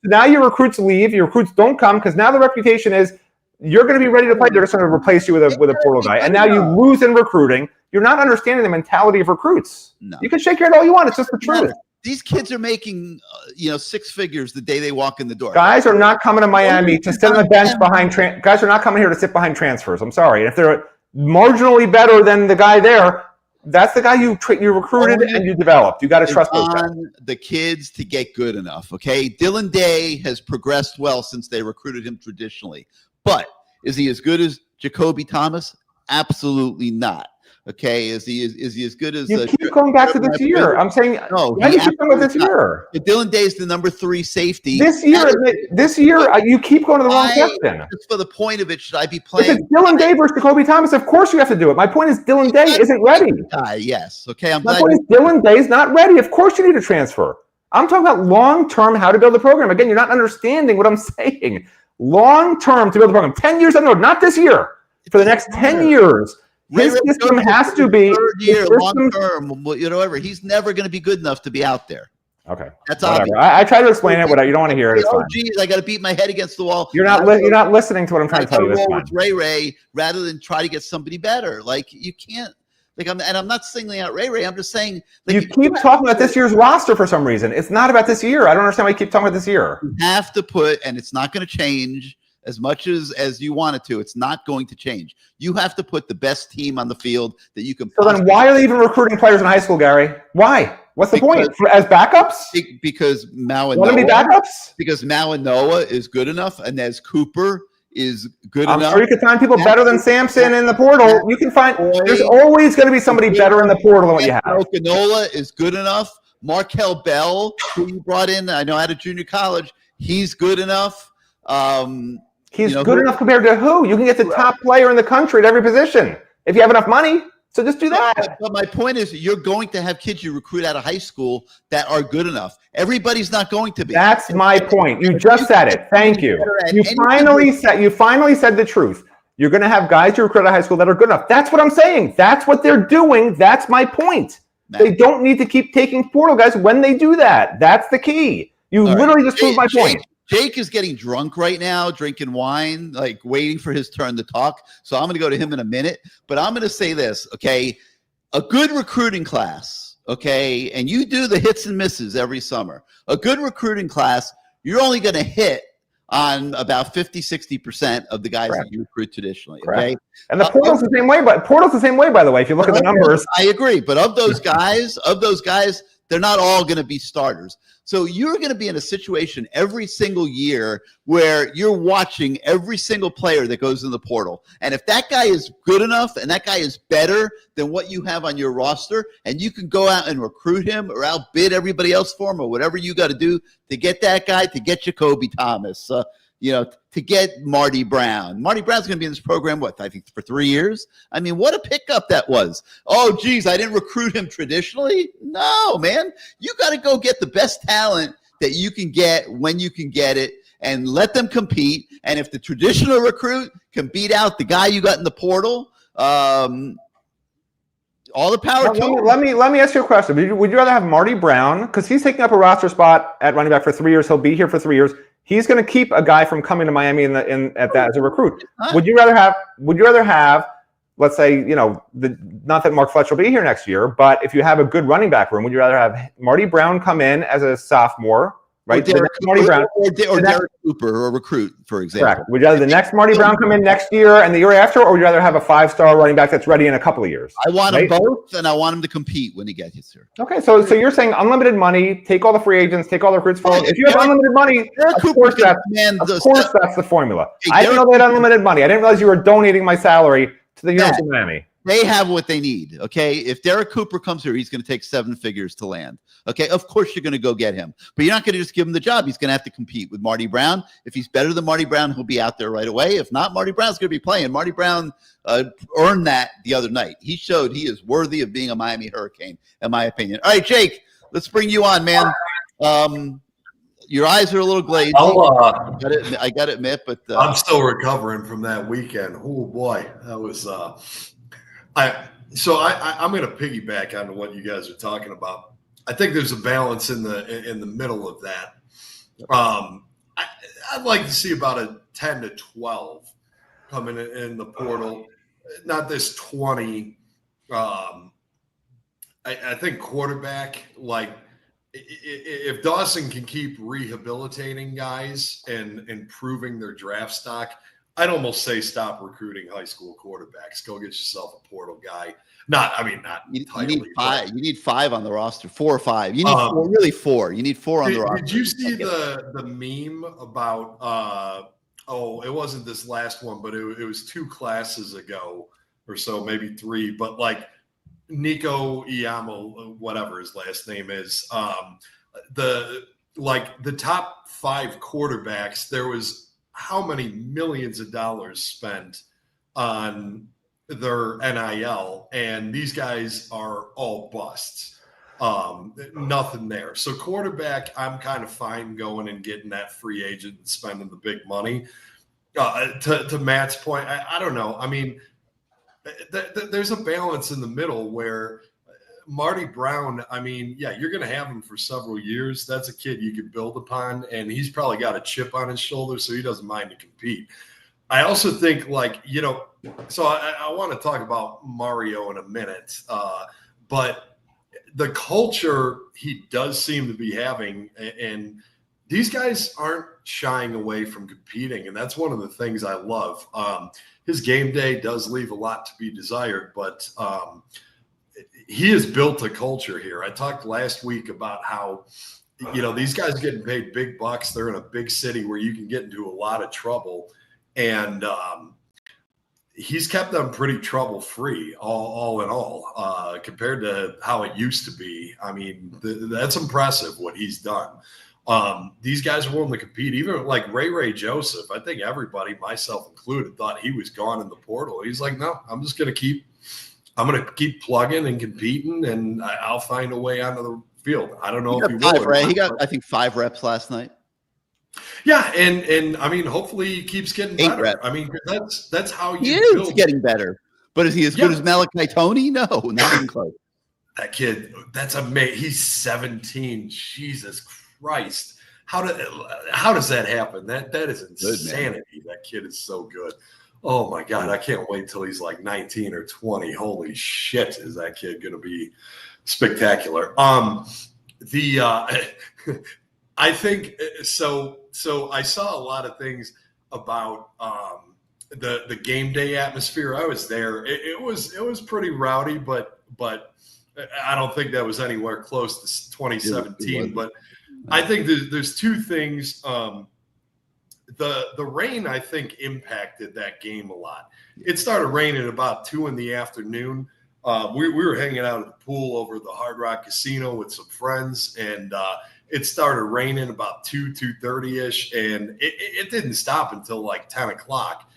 now your recruits leave. Your recruits don't come because now the reputation is You're going to be ready to play. They're just going to replace you with a portal guy. And now you lose in recruiting. You're not understanding the mentality of recruits. No. You can shake your head all you want. It's just the truth. These kids are making, 6 figures the day they walk in the door. Guys are not coming to Miami to sit on the bench behind. Guys are not coming here to sit behind transfers. I'm sorry. If they're marginally better than the guy there, that's the guy you recruited and you developed. You got to trust those guys. The kids to get good enough. Okay, Dylan Day has progressed well since they recruited him traditionally, but is he as good as Jacoby Thomas? Absolutely not. Okay, is he as good as? You keep going back to this year. I'm saying no. Why do you keep going with this year? But Dylan Day is the number 3 safety. This year, you keep going to the wrong question. Just for the point of it, should I be playing? If it's Dylan Day versus Jacoby Thomas, of course you have to do it. My point is Dylan Day isn't ready. Yes. Okay. My point is Dylan Day is not ready. Of course you need a transfer. I'm talking about long-term how to build the program. Again, you're not understanding what I'm saying. Long-term to build the program. 10 years on the road, not this year. For the next 10 years. His system has to be third year, long term, whatever. He's never going to be good enough to be out there. Okay, that's whatever. obvious. I try to explain it, but you don't want to hear it. It's fine. Geez, I got to beat my head against the wall. You're not listening to what I'm trying to tell you. With Ray, rather than try to get somebody better. Like you can't. I'm not singling out Ray. I'm just saying. You keep talking about this year's roster for some reason. It's not about this year. I don't understand why you keep talking about this year. You have to put, and it's not going to change. As much as you want it to, it's not going to change. You have to put the best team on the field that you can. So then why are they even recruiting players in high school, Gary? Why? What's the point? As backups? Because Mao and want to be backups? Because Mao and Noah is good enough, and as Cooper is good enough. I'm sure you can find people better than Sampson in the portal. You can find. There's always going to be somebody better in the portal than what you have. Okinola is good enough. Markel Bell, who you brought in, I know out of junior college, he's good enough. He's good enough compared to who? You can get the top player in the country at every position if you have enough money. So just do that. But my point is, you're going to have kids you recruit out of high school that are good enough. Everybody's not going to be. That's my point. You just said it. Thank you. You finally said the truth. You're going to have guys you recruit out of high school that are good enough. That's what I'm saying. That's what they're doing. That's my point. They don't need to keep taking portal guys when they do that. That's the key. You literally just proved my point. Jake is getting drunk right now, drinking wine, like waiting for his turn to talk. So I'm going to go to him in a minute. But I'm going to say this, okay? A good recruiting class, okay? And you do the hits and misses every summer. A good recruiting class, you're only going to hit on about 50-60% of the guys that you recruit traditionally, okay? And the portal's the same way. But portal's the same way, by the way, if you look at the numbers. I agree. But of those guys, they're not all going to be starters. So you're going to be in a situation every single year where you're watching every single player that goes in the portal. And if that guy is good enough and that guy is better than what you have on your roster, and you can go out and recruit him or outbid everybody else for him or whatever you got to do to get that guy, to get Jacoby Thomas, to get Marty Brown. Marty Brown's going to be in this program, I think for 3 years? I mean, what a pickup that was. Oh, geez, I didn't recruit him traditionally? No, man. You got to go get the best talent that you can get when you can get it and let them compete. And if the traditional recruit can beat out the guy you got in the portal, all the power to him. Let me ask you a question. Would you rather have Marty Brown, because he's taking up a roster spot at running back for 3 years. He'll be here for 3 years. He's going to keep a guy from coming to Miami at that as a recruit. Would you rather have, let's say, not that Mark Fletcher will be here next year, but if you have a good running back room, would you rather have Marty Brown come in as a sophomore, right? Marty Brown or Derek Cooper, or recruit, for example. Correct. Would you rather the next Marty Brown come in next year and the year after, or would you rather have a 5-star running back that's ready in a couple of years? I want them both, and I want him to compete when he gets here. Okay, so you're saying unlimited money, take all the free agents, take all the recruits. If you have unlimited money, of course that's the formula. I didn't know they had unlimited money. I didn't realize you were donating my salary to the University of Miami. They have what they need, okay? If Derek Cooper comes here, he's going to take 7 figures to land, okay? Of course you're going to go get him. But you're not going to just give him the job. He's going to have to compete with Marty Brown. If he's better than Marty Brown, he'll be out there right away. If not, Marty Brown's going to be playing. Marty Brown earned that the other night. He showed he is worthy of being a Miami Hurricane, in my opinion. All right, Jake, let's bring you on, man. Your eyes are a little glazed. I got to admit, but I'm still recovering from that weekend. Oh boy, that was. I'm going to piggyback onto what you guys are talking about. I think there's a balance in the middle of that. I'd like to see about a 10 to 12. coming in the portal. Not this 20. I think quarterback, like if Dawson can keep rehabilitating guys and improving their draft stock, I'd almost say stop recruiting high school quarterbacks. Go get yourself a portal guy. Not You entirely. need five. You need 5 on the roster, 4 or 5. You need 4, really 4. You need 4 on the roster. Did you see the meme about? It wasn't this last one, but it was 2 classes ago or so, maybe 3. But like Nico Iamo, whatever his last name is, the top 5 quarterbacks. There was how many millions of dollars spent on their NIL, and these guys are all busts. Nothing there. So quarterback, I'm kind of fine going and getting that free agent and spending the big money. To Matt's point, I don't know. I mean, there's a balance in the middle where Marty Brown, I mean, yeah, you're going to have him for several years. That's a kid you can build upon, and he's probably got a chip on his shoulder, so he doesn't mind to compete. I also think, so I want to talk about Mario in a minute, but the culture he does seem to be having, and these guys aren't shying away from competing, and that's one of the things I love. His game day does leave a lot to be desired, but he has built a culture here. I talked last week about how, these guys are getting paid big bucks. They're in a big city where you can get into a lot of trouble, and he's kept them pretty trouble-free, all in all, compared to how it used to be. I mean, that's impressive what he's done. These guys are willing to compete. Even like Ray Joseph, I think everybody, myself included, thought he was gone in the portal. He's like, no, I'm going to keep plugging and competing, and I'll find a way onto the field. I don't know if he will. Right? He got, I think, 5 reps last night. Yeah, and I mean, hopefully he keeps getting 8 better. reps. I mean, that's how He you is getting better. But is he as good as Malachi Tony? No, not even close. That kid, that's amazing. He's 17. Jesus Christ. How does that happen? That is insanity. Good, that kid is so good. Oh my God. I can't wait till he's like 19 or 20. Holy shit, is that kid going to be spectacular. I think so I saw a lot of things about the game day atmosphere. I was there. It was pretty rowdy, but I don't think that was anywhere close to 2017. But I think there's 2 things. The rain, I think, impacted that game a lot. It started raining about 2 in the afternoon. We were hanging out at the pool over at the Hard Rock Casino with some friends, and it started raining about 2:30ish, and it didn't stop until like 10 o'clock.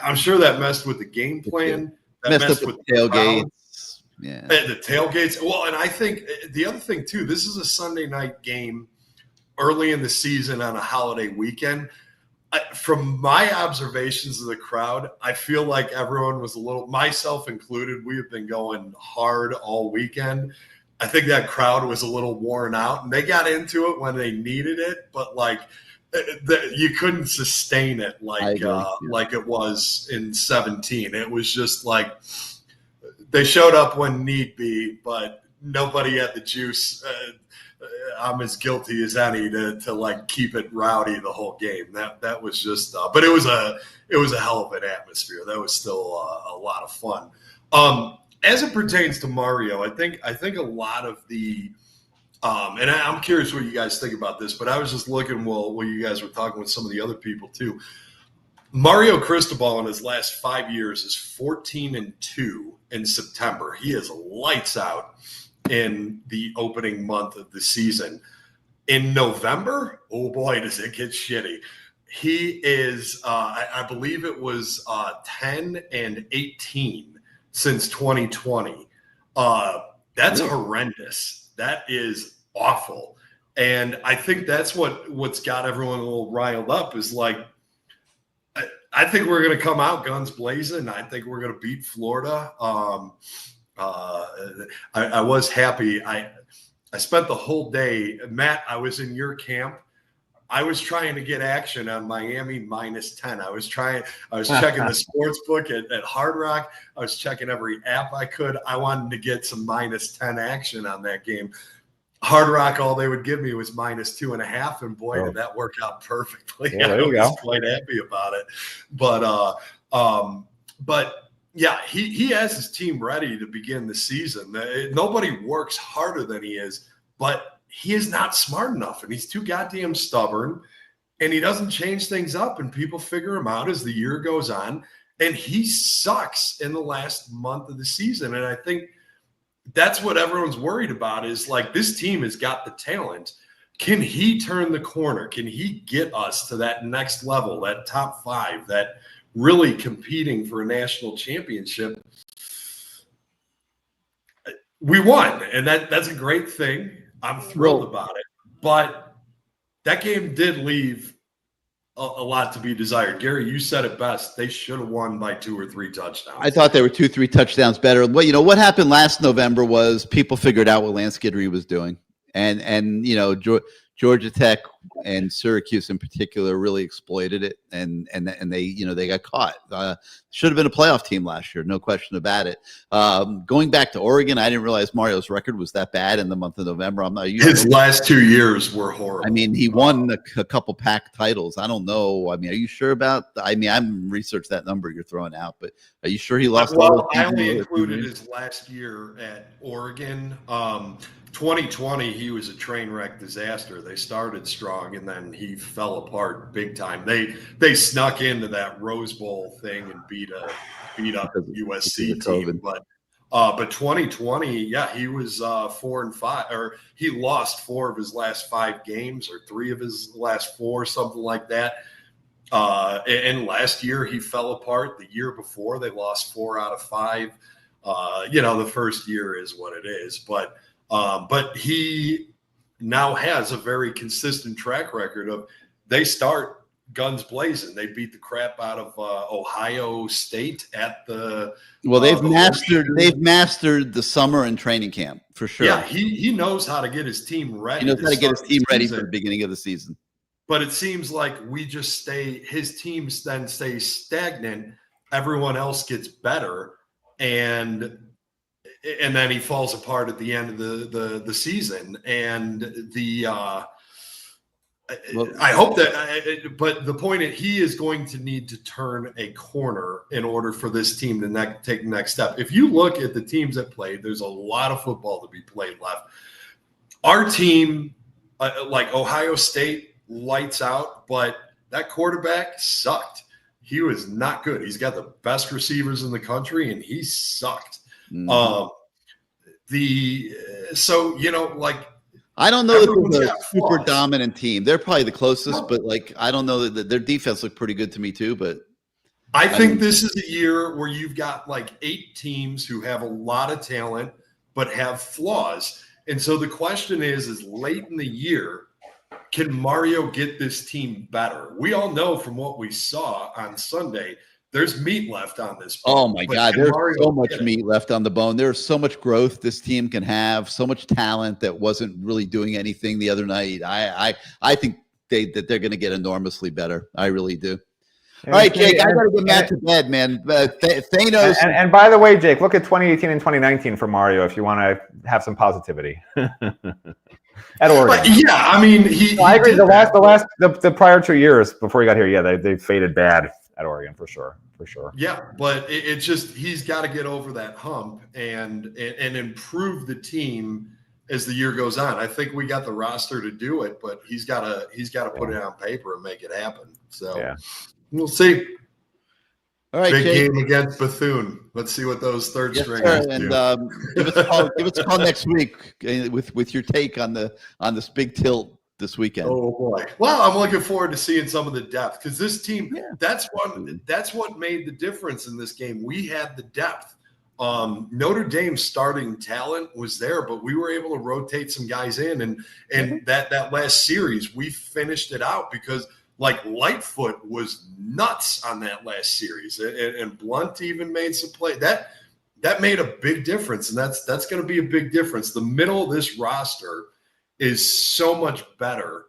I'm sure that messed with the game plan. That messed with the tailgates. Yeah, the tailgates. Well, and I think the other thing too, this is a Sunday night game early in the season on a holiday weekend. From my observations of the crowd, I feel like everyone was a little, myself included, we have been going hard all weekend. I think that crowd was a little worn out, and they got into it when they needed it, but like you couldn't sustain it like it was in 17. It was just like they showed up when need be, but nobody had the juice. I'm as guilty as any to like keep it rowdy the whole game. That was just, but it was a hell of an atmosphere. That was still a lot of fun. As it pertains to Mario, I think a lot of the, and I'm curious what you guys think about this, but I was just looking while you guys were talking with some of the other people too. Mario Cristobal in his last 5 years is 14-2 in September. He is lights out in the opening month of the season. In November, oh boy, does it get shitty. He is, I believe it was 10-18 since 2020. That's horrendous. That is awful. And I think that's what's got everyone a little riled up is like, I think we're going to come out guns blazing. I think we're going to beat Florida. I was happy. I spent the whole day, Matt, I was in your camp. I was trying to get action on Miami -10. I was checking the sports book at Hard Rock. I was checking every app I could. I wanted to get some -10 action on that game. Hard Rock, all they would give me was -2.5, and boy, did that work out perfectly. Yeah, there I you was go. quite happy about it. But yeah, he has his team ready to begin the season. Nobody works harder than he is, but he is not smart enough, and he's too goddamn stubborn, and he doesn't change things up, and people figure him out as the year goes on, and he sucks in the last month of the season. And I think that's what everyone's worried about, is like, this team has got the talent. Can he turn the corner? Can he get us to that next level, that top 5, that really competing for a national championship? We won, and that's a great thing. I'm thrilled about it. But that game did leave a lot to be desired. Gary, you said it best. They should have won by 2 or 3 touchdowns. I thought they were 2-3 touchdowns better. Well, what happened last November was people figured out what Lance Guidry was doing. And Georgia Tech and Syracuse in particular really exploited it, and they got caught. Should have been a playoff team last year, no question about it. Going back to Oregon, I didn't realize Mario's record was that bad in the month of November. His last 2 years were horrible. I mean, he won a couple pack titles. I don't know. I mean, are you sure about? I haven't researched that number you're throwing out, but are you sure he lost? Well, I only included his last year at Oregon. 2020, he was a train wreck disaster. They started strong, and then he fell apart big time. They snuck into that Rose Bowl thing and beat up USC team. But 2020, yeah, he was 4-5, or he lost 4 of his last 5 games, or 3 of his last 4, something like that. And last year he fell apart. The year before, they lost 4 out of 5. The first year is what it is, but he now has a very consistent track record of, they start guns blazing. They beat the crap out of Ohio State at the. Well, they've mastered the summer and training camp for sure. Yeah, he knows how to get his team ready. He knows how to get his team ready for the beginning of the season. But it seems like his teams then stay stagnant. Everyone else gets better, and then he falls apart at the end of the season. And I hope that, but the point is, he is going to need to turn a corner in order for this team to take the next step. If you look at the teams that played, there's a lot of football to be played left. Our team, like Ohio State, lights out, but that quarterback sucked. He was not good. He's got the best receivers in the country, and he sucked. Mm-hmm. I don't know that they're a super dominant team. They're probably the closest, but I don't know that their defense looked pretty good to me too. But I think this is a year where you've got 8 teams who have a lot of talent but have flaws. And so the question is late in the year, can Mario get this team better? We all know from what we saw on Sunday, there's meat left on this bone. Oh, my God. There's so much meat left on the bone. There's so much growth this team can have, so much talent that wasn't really doing anything the other night. I think that they're going to get enormously better. I really do. All right, Jake, I got to get Matt to bed, man. Thanos. And by the way, Jake, look at 2018 and 2019 for Mario if you want to have some positivity. At Oregon. Yeah, I mean, I agree. The prior 2 years before he got here, yeah, they faded bad at Oregon for sure. Yeah, but it's just, he's got to get over that hump and improve the team as the year goes on. I think we got the roster to do it, but he's got to put it on paper and make it happen. So we'll see. All right, big Jake. game against Bethune. Let's see what those third stringers do. And give us a call next week with your take on this big tilt this weekend. Oh boy! Well, I'm looking forward to seeing some of the depth, because this team, that's what made the difference in this game. We had the depth. Notre Dame's starting talent was there, but we were able to rotate some guys in, and that last series we finished it out because Lightfoot was nuts on that last series, and Blunt even made some play. That made a big difference, and that's going to be a big difference. The middle of this roster is so much better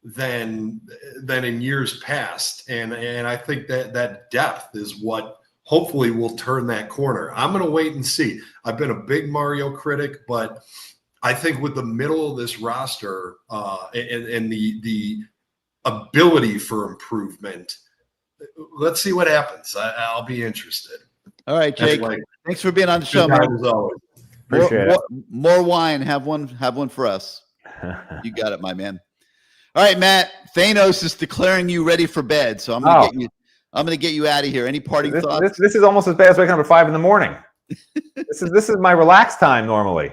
than in years past. And I think that depth is what hopefully will turn that corner. I'm going to wait and see. I've been a big Mario critic, but I think with the middle of this roster and the ability for improvement, let's see what happens. I'll be interested. All right, Jake. Thanks for being on the show, Good man. time as always. Appreciate it. More wine. Have one for us. You got it, my man. All right, Matt. Thanos is declaring you ready for bed, so I'm gonna get you out of here. Any parting thoughts? This is almost as bad as waking up at 5 a.m. This is my relaxed time normally.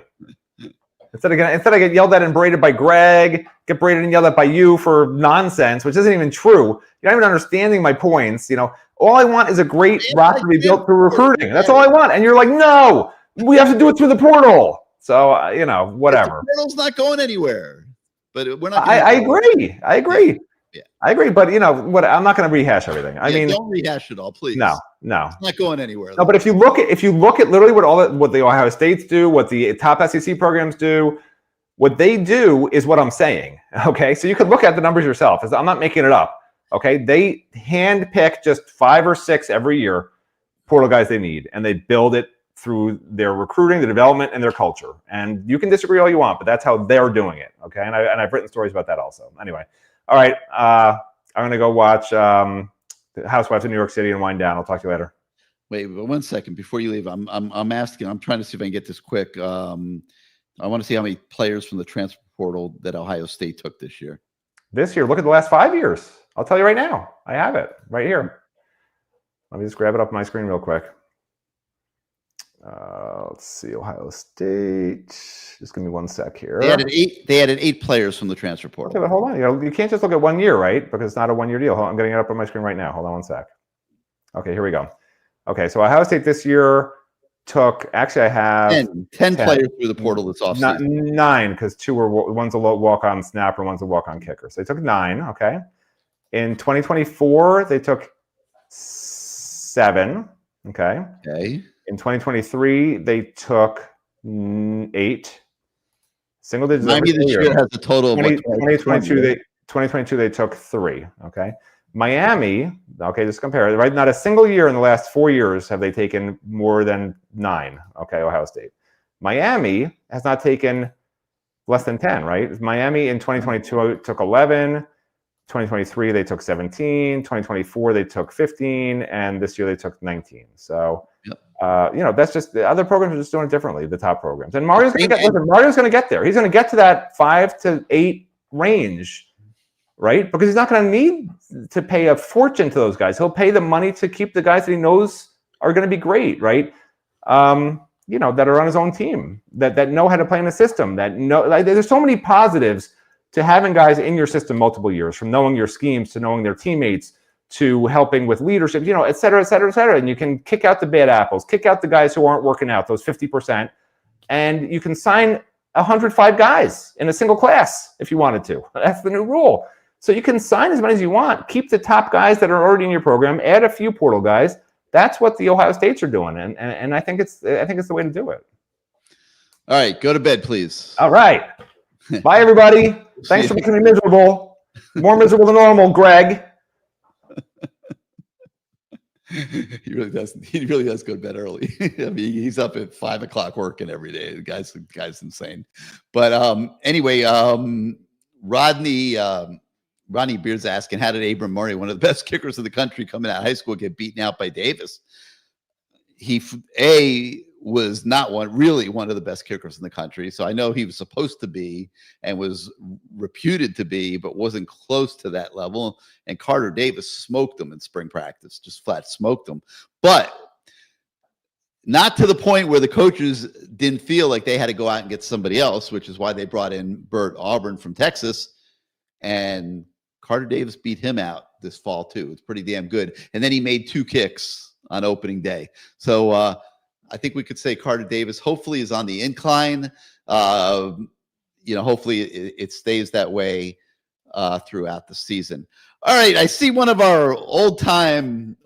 Instead I get yelled at and braided by Greg, get braided and yelled at by you for nonsense, which isn't even true. You're not even understanding my points. All I want is a great roster to be built through recruiting. That's all I want. And you're like, no, we have to do it through the portal. So whatever. The portal's not going anywhere. But we're not. I agree. Yeah. I agree. But what? I'm not going to rehash everything. I mean, don't rehash it all, please. No. It's not going anywhere. No, but if you look at literally what the Ohio States do, what the top SEC programs do, what they do is what I'm saying. Okay, so you could look at the numbers yourself. I'm not making it up. Okay, they handpick just 5 or 6 every year portal guys they need, and they build it through their recruiting, the development, and their culture. And you can disagree all you want, but that's how they're doing it. Okay, and I've written stories about that also. Anyway, all right, I'm gonna go watch Housewives of New York City and wind down. I'll talk to you later. Wait, but 1 second before you leave. I'm asking. I'm trying to see if I can get this quick. I want to see how many players from the transfer portal that Ohio State took this year. This year, look at the last 5 years. I'll tell you right now. I have it right here. Let me just grab it up on my screen real quick. Let's see, Ohio State. Just give me 1 sec here. They added 8 players from the transfer portal. Okay, but hold on. You can't just look at 1 year, right? Because it's not a 1-year deal. I'm getting it up on my screen right now. Hold on 1 sec. Okay, here we go. Okay, so Ohio State this year took. Actually, I have 10 players through the portal this offseason. 9, because 2 were one's a walk-on snapper, one's a walk-on kicker. So they took 9. Okay. In 2024, they took 7. Okay. Okay. In 2023, they took 8. Single digits. Miami this year has a total of 2022, they took 3. Okay. Miami, okay, just compare it, right? Not a single year in the last 4 years have they taken more than 9. Okay, Ohio State. Miami has not taken less than 10, right? Miami in 2022 took 11. 2023, they took 17. 2024, they took 15. And this year, they took 19. So, that's just the other programs are just doing it differently, the top programs. And Mario's going to get there. He's going to get to that 5 to 8 range, right? Because he's not going to need to pay a fortune to those guys. He'll pay the money to keep the guys that he knows are going to be great, right? That are on his own team, that know how to play in the system, there's so many positives to having guys in your system multiple years, from knowing your schemes to knowing their teammates to helping with leadership, et cetera, et cetera, et cetera. And you can kick out the bad apples, kick out the guys who aren't working out, those 50%, and you can sign 105 guys in a single class if you wanted to. That's the new rule. So you can sign as many as you want, keep the top guys that are already in your program, add a few portal guys. That's what the Ohio States are doing, and I think it's the way to do it. All right, go to bed, please. All right. Bye, everybody. Thanks for making me miserable. More miserable than normal, Greg. He really does go to bed early. I mean, he's up at 5 o'clock working every day. The guy's insane. But anyway, Rodney Beard's asking, how did Abram Murray, one of the best kickers in the country coming out of high school, get beaten out by Davis? He was not one of the best kickers in the country. So I know he was supposed to be and was reputed to be, but wasn't close to that level. And Carter Davis smoked him in spring practice, just flat smoked him. But not to the point where the coaches didn't feel like they had to go out and get somebody else, which is why they brought in Bert Auburn from Texas. And Carter Davis beat him out this fall too. It's pretty damn good. And then he made 2 kicks on opening day. So I think we could say Carter Davis hopefully is on the incline. Hopefully it stays that way throughout the season. All right, I see one of our old time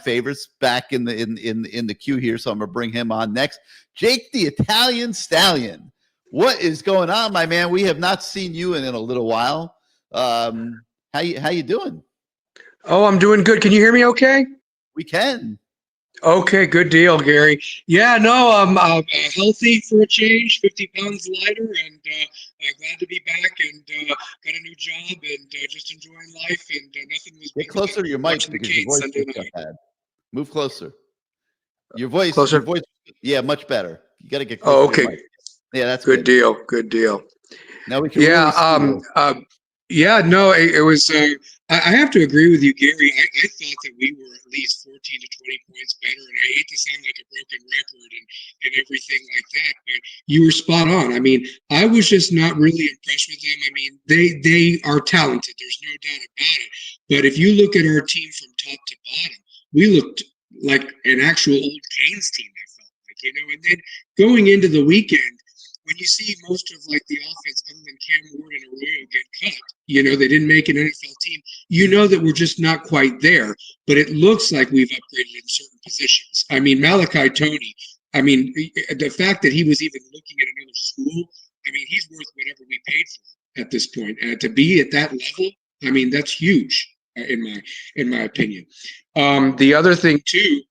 favorites back in the queue here, so I'm gonna bring him on next. Jake the Italian Stallion. What is going on, my man? We have not seen you in a little while. How you doing? Oh, I'm doing good. Can you hear me okay? We can. Okay, good deal, Gary. Yeah, no, I'm healthy for a change, 50 pounds lighter, and glad to be back and got a new job and just enjoying life. And nothing was Get closer to your mic watching the because your Canes voice Sunday just got night. bad. Move closer. Your voice, Closer? yeah, much better. You got to get Oh, closer to okay. your mic. Yeah, that's Good good. deal. Good deal. Now we can Yeah. really see you. Yeah. No, it was. I have to agree with you, Gary. I thought that we were at least 14 to 20 points better, and I hate to sound like a broken record and everything like that, but you were spot on. I mean, I was just not really impressed with them. I mean, they are talented. There's no doubt about it. But if you look at our team from top to bottom, we looked like an actual old Canes team. I felt like, and then going into the weekend, when you see most of like the offense other than Cam Ward and Arroyo get cut, they didn't make an NFL team. That we're just not quite there, but it looks like we've upgraded in certain positions. I mean, Malachi Tony, the fact that he was even looking at another school, he's worth whatever we paid for at this point. To be at that level, that's huge in my opinion. The other thing too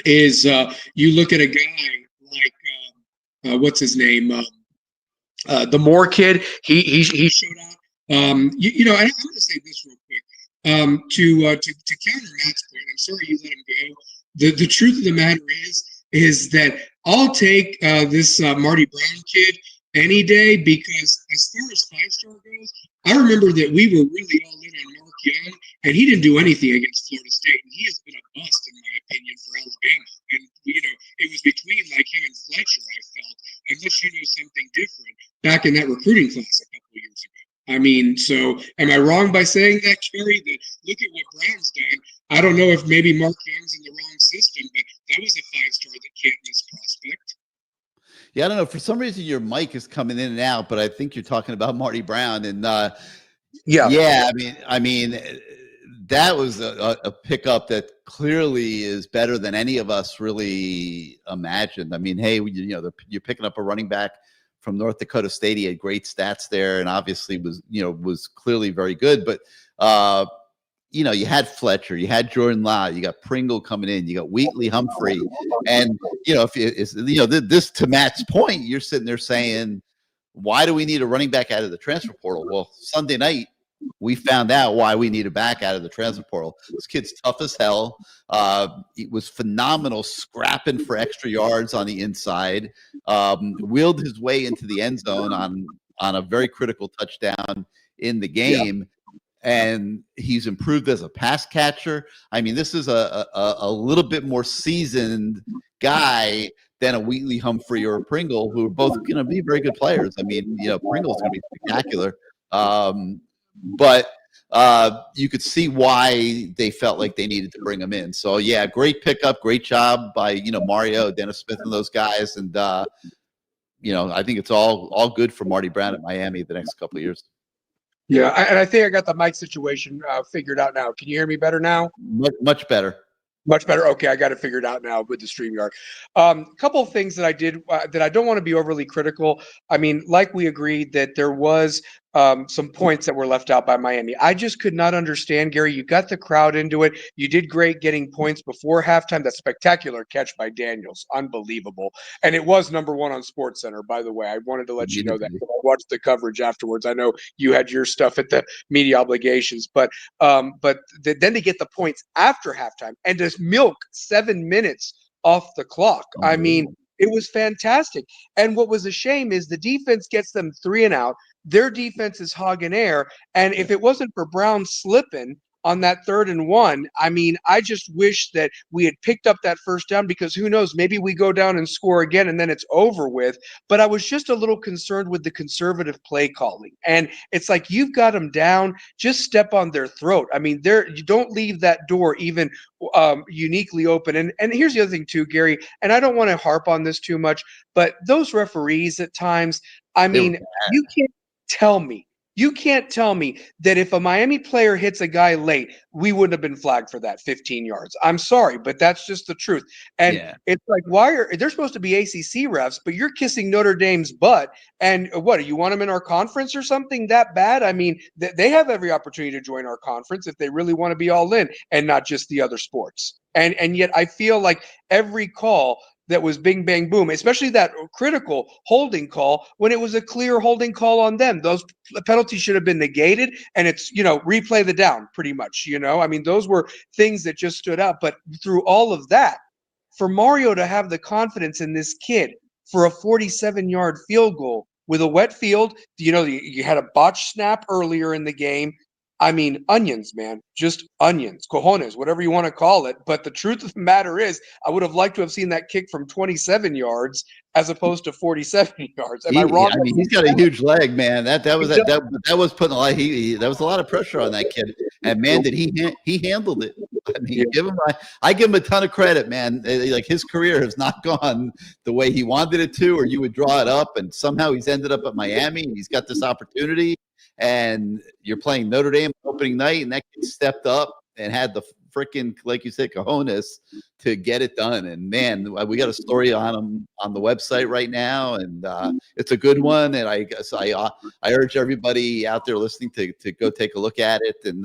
is you look at a guy like what's his name, the Moore kid. He showed up. And I'm going to say this real quick. To counter Matt's point, I'm sorry you let him go. The truth of the matter is that I'll take this Marty Brown kid any day, because as far as 5-star goes, I remember that we were really all in on Mark Young, and he didn't do anything against Florida State, and he has been a bust in my opinion for Alabama. And it was between like him and Fletcher, I felt, unless you know something different, back in that recruiting class a couple of years ago. So am I wrong by saying that, Kerry? That look at what Brown's done. I don't know if maybe Mark Young's in the wrong system, but that was a 5-star that can't miss prospect. Yeah, I don't know. For some reason, your mic is coming in and out, but I think you're talking about Marty Brown. And yeah, I mean, that was a pickup that clearly is better than any of us really imagined. I mean, hey, you're picking up a running back from North Dakota State. He had great stats there, and obviously was clearly very good. But you had Fletcher, you had Jordan Lott, you got Pringle coming in, you got Wheatley, Humphrey, and this, to Matt's point, you're sitting there saying, why do we need a running back out of the transfer portal? Well, Sunday night we found out why we need a back out of the transfer portal. This kid's tough as hell. He was phenomenal, scrapping for extra yards on the inside. Wheeled his way into the end zone on a very critical touchdown in the game. Yeah. And he's improved as a pass catcher. I mean, this is a little bit more seasoned guy than a Wheatley, Humphrey, or a Pringle, who are both going to be very good players. I mean, Pringle's going to be spectacular. But you could see why they felt like they needed to bring him in. So, yeah, great pickup, great job by, Mario, Dennis Smith, and those guys. And, I think it's all good for Marty Brown at Miami the next couple of years. Yeah, and I think I got the mic situation figured out now. Can you hear me better now? Much better. Much better. Okay, I got it figured out now with the StreamYard. A couple of things that I did that I don't want to be overly critical. I mean, like we agreed that there was some points that were left out by Miami. I just could not understand, Gary. You got the crowd into it. You did great getting points before halftime. That spectacular catch by Daniels. Unbelievable. And it was number 1 on SportsCenter, by the way. I wanted to let you know that. I watched the coverage afterwards. I know you had your stuff at the media obligations, but then to get the points after halftime and just milk 7 minutes off the clock. I mean, it was fantastic. And what was a shame is the defense gets them 3 and out. Their defense is hogging air. And if it wasn't for Brown slipping on that 3rd and 1, I mean, I just wish that we had picked up that first down, because who knows, maybe we go down and score again and then it's over with. But I was just a little concerned with the conservative play calling. And it's like, you've got them down, just step on their throat. I mean, you don't leave that door even uniquely open. And here's the other thing too, Gary, and I don't want to harp on this too much, but those referees at times, I mean, you can't tell me You can't tell me that if a Miami player hits a guy late, we wouldn't have been flagged for that 15 yards. I'm sorry, but that's just the truth. And Yeah. it's like, why are they're supposed to be ACC refs, but you're kissing Notre Dame's butt? And what, do you want them in our conference or something that bad? I mean, they have every opportunity to join our conference if they really want to be all in and not just the other sports. And yet I feel like every call that was bing, bang, boom, especially that critical holding call when it was a clear holding call on them. Those penalties should have been negated, and it's, replay the down pretty much, I mean, those were things that just stood out. But through all of that, for Mario to have the confidence in this kid for a 47-yard field goal with a wet field, you had a botched snap earlier in the game. I mean, onions, man, just onions, cojones, whatever you want to call it. But the truth of the matter is, I would have liked to have seen that kick from 27 yards as opposed to 47 yards. Am I wrong? I mean, he's got a huge leg, man. That was putting a lot. That was a lot of pressure on that kid, and man, did he handled it. I mean, I give him a ton of credit, man. Like, his career has not gone the way he wanted it to, or you would draw it up, and somehow he's ended up at Miami, and he's got this opportunity. And you're playing Notre Dame opening night, and that kid stepped up and had the freaking, like you said, cojones to get it done. And man, we got a story on him on the website right now, and it's a good one. And I guess I urge everybody out there listening to go take a look at it. And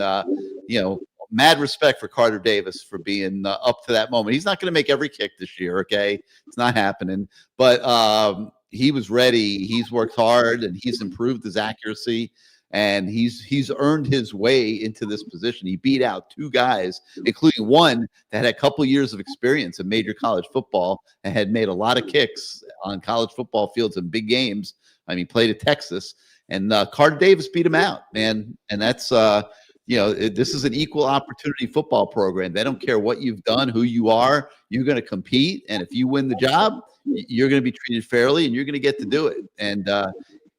mad respect for Carter Davis for being up to that moment. He's not going to make every kick this year, okay? It's not happening, but he was ready. He's worked hard, and he's improved his accuracy. And he's earned his way into this position. He beat out two guys, including one that had a couple years of experience in major college football and had made a lot of kicks on college football fields in big games. I mean, played at Texas, and Carter Davis beat him out, man. And that's this is an equal opportunity football program. They don't care what you've done, who you are. You're going to compete, and if you win the job, you're going to be treated fairly, and you're going to get to do it. And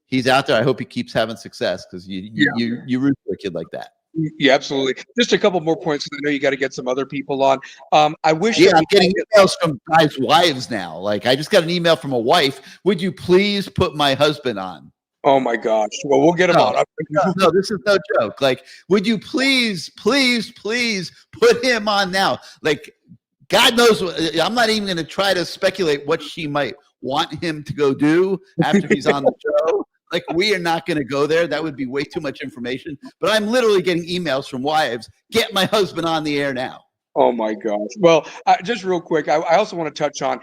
he's out there. I hope he keeps having success, because you root for a kid like that. Yeah, absolutely. Just a couple more points, because I know you got to get some other people on. I wish. Yeah, I'm getting emails from guys' wives now. Like, I just got an email from a wife. Would you please put my husband on? Oh my gosh. Well, we'll get him on. No, this is no joke. Like, would you please put him on now? Like, God knows, I'm not even going to try to speculate what she might want him to go do after he's on the show. Like, we are not going to go there. That would be way too much information. But I'm literally getting emails from wives. Get my husband on the air now. Oh my gosh. Well, just real quick, I also want to touch on,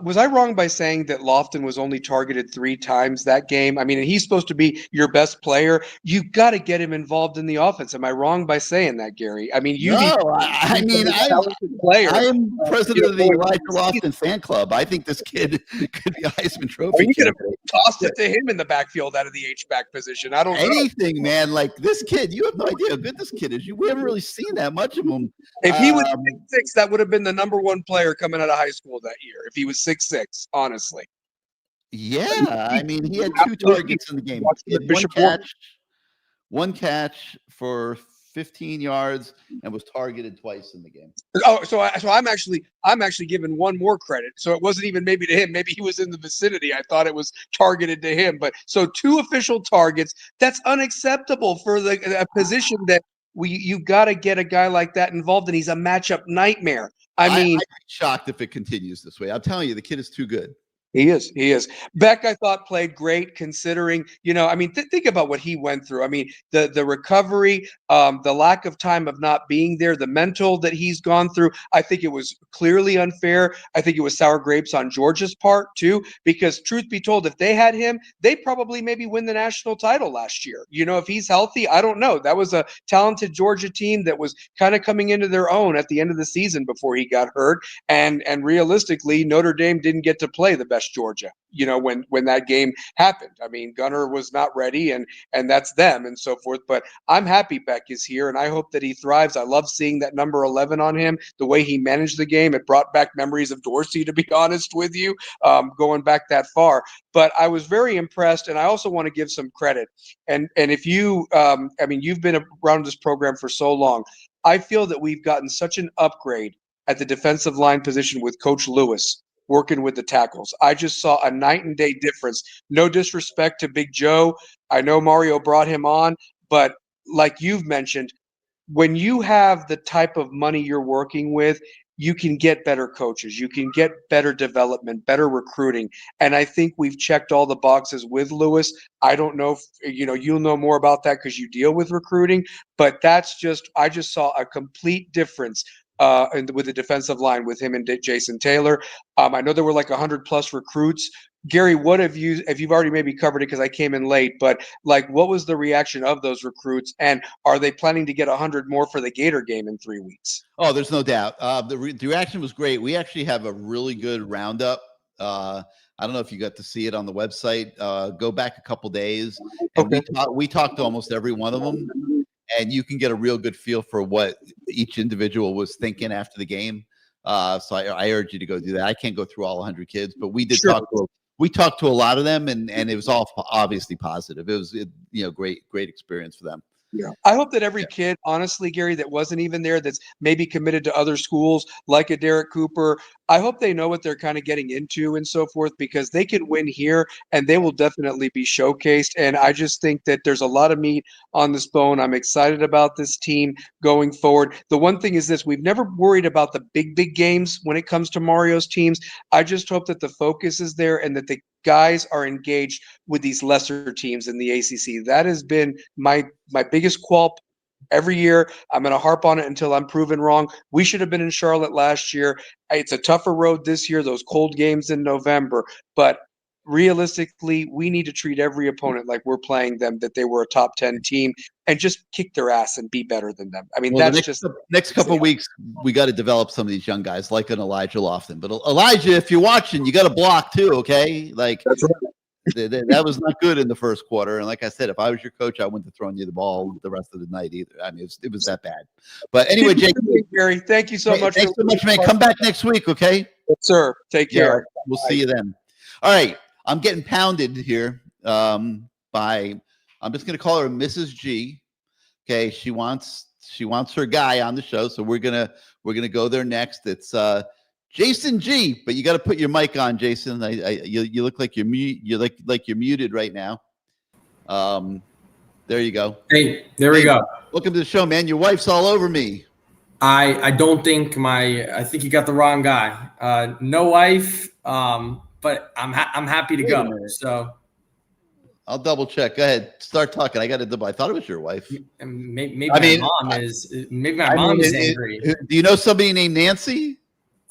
was I wrong by saying that Lofton was only targeted 3 times that game? I mean, and he's supposed to be your best player. You got to get him involved in the offense. Am I wrong by saying that, Gary? I mean, I am president of the Elijah Lofton fan club. I think this kid could be a Heisman Trophy. You could have tossed it to him in the backfield out of the H-back position. I don't know. Anything, man. Like, this kid, you have no idea how good this kid is. We haven't really seen that much of him. If he was 6'6", that would have been the number 1 player coming out of high school that year. If he was 6'6", honestly. Yeah, I mean, he had 2 targets in the game. One catch for 15 yards and was targeted twice in the game. Oh, so I'm actually giving one more credit. So it wasn't even maybe to him. Maybe he was in the vicinity. I thought it was targeted to him. But so 2 official targets. That's unacceptable for a position that you got to get a guy like that involved, and he's a matchup nightmare. I mean, I'd be shocked if it continues this way. I'm telling you, the kid is too good. He is. Beck, I thought, played great, considering, I mean, think about what he went through. I mean, the recovery, the lack of time of not being there, the mental that he's gone through. I think it was clearly unfair. I think it was sour grapes on Georgia's part too, because truth be told, if they had him, they probably maybe win the national title last year. If he's healthy, I don't know. That was a talented Georgia team that was kind of coming into their own at the end of the season before he got hurt. And realistically, Notre Dame didn't get to play the best Georgia, when that game happened. I mean, Gunner was not ready, and that's them and so forth. But I'm happy Beck is here, and I hope that he thrives. I love seeing that number 11 on him, the way he managed the game. It brought back memories of Dorsey, to be honest with you, going back that far. But I was very impressed, and I also want to give some credit. And if you, I mean, you've been around this program for so long, I feel that we've gotten such an upgrade at the defensive line position with Coach Lewis. working with the tackles. I just saw a night and day difference. No disrespect to Big Joe. I know Mario brought him on, but like you've mentioned, when you have the type of money you're working with, you can get better coaches, you can get better development, better recruiting. And I think we've checked all the boxes with Lewis. I don't know if you'll know more about that because you deal with recruiting, but I just saw a complete difference with the defensive line with him and Jason Taylor. I know there were like 100 plus recruits. Gary, what have you, if you've already maybe covered it because I came in late, but like what was the reaction of those recruits, and are they planning to get 100 more for the Gator game in 3 weeks? Oh, there's no doubt. The reaction was great. We actually have a really good roundup. I don't know if you got to see it on the website. Go back a couple days, and we talked to almost every one of them, and you can get a real good feel for what each individual was thinking after the game. So I urge you to go do that. I can't go through all 100 kids, but we did talk to a lot of them, and it was all obviously positive. It was great experience for them. Yeah. I hope that every kid, honestly, Gary, that wasn't even there, that's maybe committed to other schools like a Derek Cooper, I hope they know what they're kind of getting into and so forth, because they can win here and they will definitely be showcased. And I just think that there's a lot of meat on this bone. I'm excited about this team going forward. The one thing is this: we've never worried about the big games when it comes to Mario's teams. I just hope that the focus is there and that the guys are engaged with these lesser teams in the ACC. That has been my biggest qualm every year. I'm going to harp on it until I'm proven wrong. We should have been in Charlotte last year. It's a tougher road this year, those cold games in November. But realistically, we need to treat every opponent like we're playing them, that they were a top 10 team, and just kick their ass and be better than them. I mean, well, that's next couple of weeks, we got to develop some of these young guys like an Elijah Lofton. But Elijah, if you're watching, you got to block too, okay? Like, that's right. That was not good in the first quarter. And like I said, if I was your coach, I wouldn't have thrown you the ball the rest of the night either. I mean, it was that bad. But anyway, Jake, Gary, thank you so much. Thanks so much, man. Come back next week, okay? Yes, sir. Take care. Yeah, we'll see you then. All right. I'm getting pounded here by, I'm just going to call her Mrs. G. Okay. She wants her guy on the show. So we're going to go there next. It's Jason G, but you got to put your mic on, Jason. You look like you're muted right now. There you go. Hey, there we go. Welcome to the show, man. Your wife's all over me. I don't think I think you got the wrong guy. No wife, but I'm happy to go. So I'll double check. Go ahead. Start talking. I got to double. I thought it was your wife. Maybe my mom is angry. Do you know somebody named Nancy?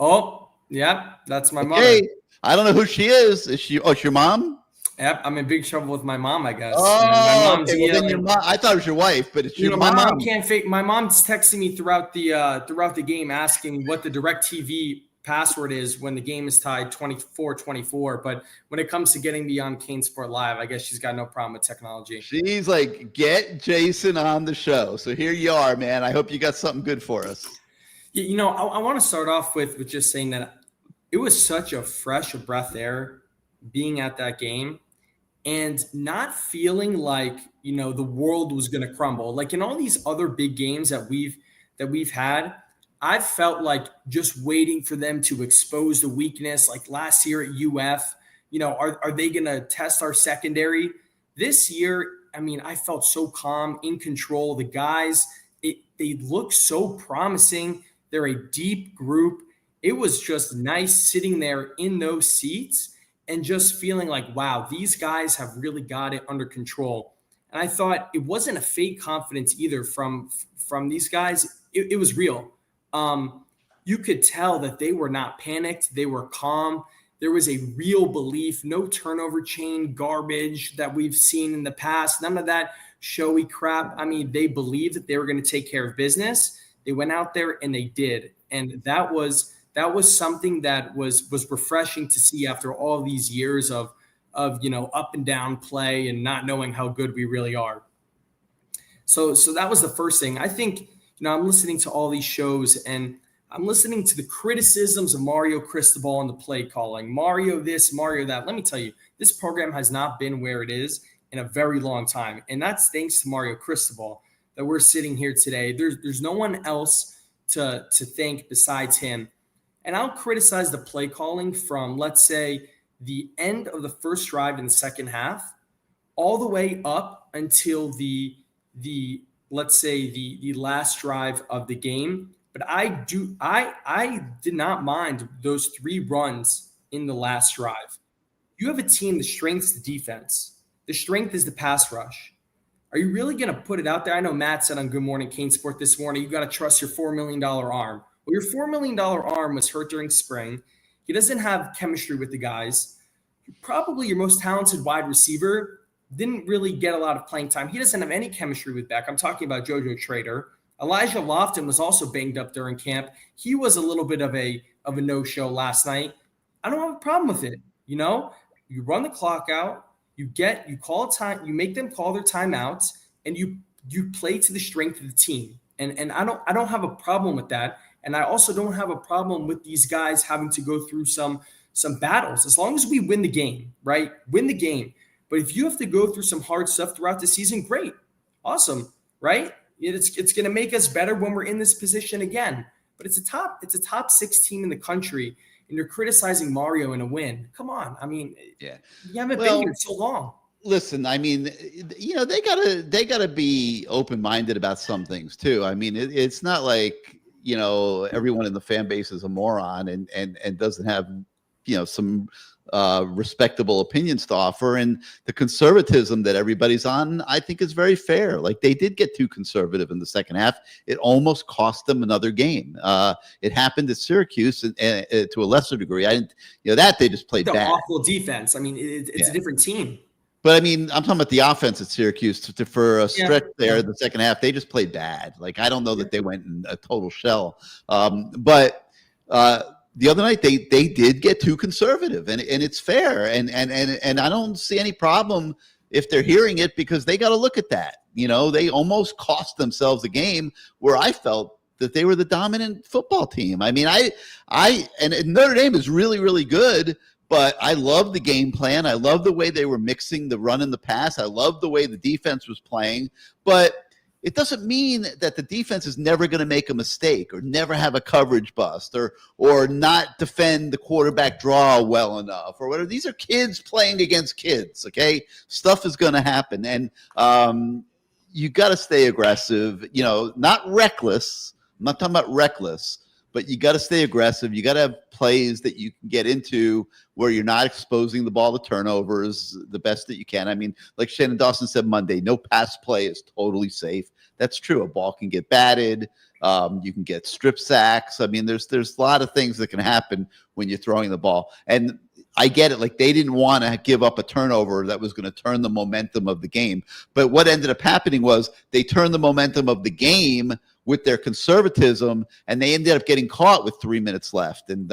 Oh, yeah, that's my mother. Hey, I don't know who she is. Is she? Oh, it's your mom? Yep, I'm in big trouble with my mom, I guess. Oh, my mom's okay. Well, then your mom. I thought it was your wife, but it's your mom. My mom can't fake. My mom's texting me throughout the game, asking what the DirecTV password is when the game is tied 24-24. But when it comes to getting me on CaneSport Live, I guess she's got no problem with technology. She's like, get Jason on the show. So here you are, man. I hope you got something good for us. I want to start off with just saying that it was such a fresh breath air being at that game and not feeling like, the world was going to crumble. Like in all these other big games that we've had, I've felt like just waiting for them to expose the weakness. Like last year at UF, are they going to test our secondary? This year, I mean, I felt so calm, in control. The guys, they look so promising. They're a deep group. It was just nice sitting there in those seats and just feeling like, wow, these guys have really got it under control. And I thought it wasn't a fake confidence either from these guys. It was real. You could tell that they were not panicked. They were calm. There was a real belief, no turnover chain garbage that we've seen in the past. None of that showy crap. I mean, they believed that they were going to take care of business. They went out there and they did. And that was something that was refreshing to see after all these years of up and down play and not knowing how good we really are. So that was the first thing. I think, I'm listening to all these shows and I'm listening to the criticisms of Mario Cristobal and the play calling. Mario this, Mario that. Let me tell you, this program has not been where it is in a very long time. And that's thanks to Mario Cristobal that we're sitting here today. There's no one else to thank besides him. And I'll criticize the play calling from, let's say, the end of the first drive in the second half all the way up until the let's say the last drive of the game. But I did not mind those 3 runs in the last drive. You have a team, the strength's the defense. The strength is the pass rush. Are you really going to put it out there? I know Matt said on Good Morning CaneSport this morning, you got to trust your $4 million arm. Well, your $4 million arm was hurt during spring. He doesn't have chemistry with the guys. Probably your most talented wide receiver didn't really get a lot of playing time. He doesn't have any chemistry with Beck. I'm talking about JoJo Trader. Elijah Lofton was also banged up during camp. He was a little bit of a no-show last night. I don't have a problem with it. You run the clock out, you call time, you make them call their timeouts, and you play to the strength of the team. And I don't have a problem with that. And I also don't have a problem with these guys having to go through some battles, as long as we win the game, right? Win the game. But if you have to go through some hard stuff throughout the season, great. Awesome, right? It's going to make us better when we're in this position again. But it's a top 6 team in the country, and you're criticizing Mario in a win. Come on. I mean, you haven't been here so long. Listen, I mean, they gotta be open-minded about some things too. I mean, it's not like, everyone in the fan base is a moron and doesn't have, some respectable opinions to offer. And the conservatism that everybody's on, I think, is very fair. Like, they did get too conservative in the second half. It almost cost them another game. It happened at Syracuse and to a lesser degree. I didn't, that they just played bad. Awful defense. I mean, it's a different team. But I mean, I'm talking about the offense at Syracuse. For a stretch there, the second half, they just played bad. Like, I don't know that they went in a total shell. But the other night, they did get too conservative, and it's fair. And I don't see any problem if they're hearing it, because they got to look at that. They almost cost themselves a game where I felt that they were the dominant football team. I mean, and Notre Dame is really, really good. But I love the game plan. I love the way they were mixing the run and the pass. I love the way the defense was playing. But it doesn't mean that the defense is never going to make a mistake or never have a coverage bust or not defend the quarterback draw well enough or whatever. These are kids playing against kids, okay? Stuff is going to happen. And you got to stay aggressive, not reckless. I'm not talking about reckless. But you got to stay aggressive. You got to have plays that you can get into where you're not exposing the ball to turnovers the best that you can. I mean, like Shannon Dawson said Monday, no pass play is totally safe. That's true. A ball can get batted. You can get strip sacks. I mean, there's a lot of things that can happen when you're throwing the ball. And I get it. Like, they didn't want to give up a turnover that was going to turn the momentum of the game. But what ended up happening was they turned the momentum of the game with their conservatism, and they ended up getting caught with 3 minutes left. And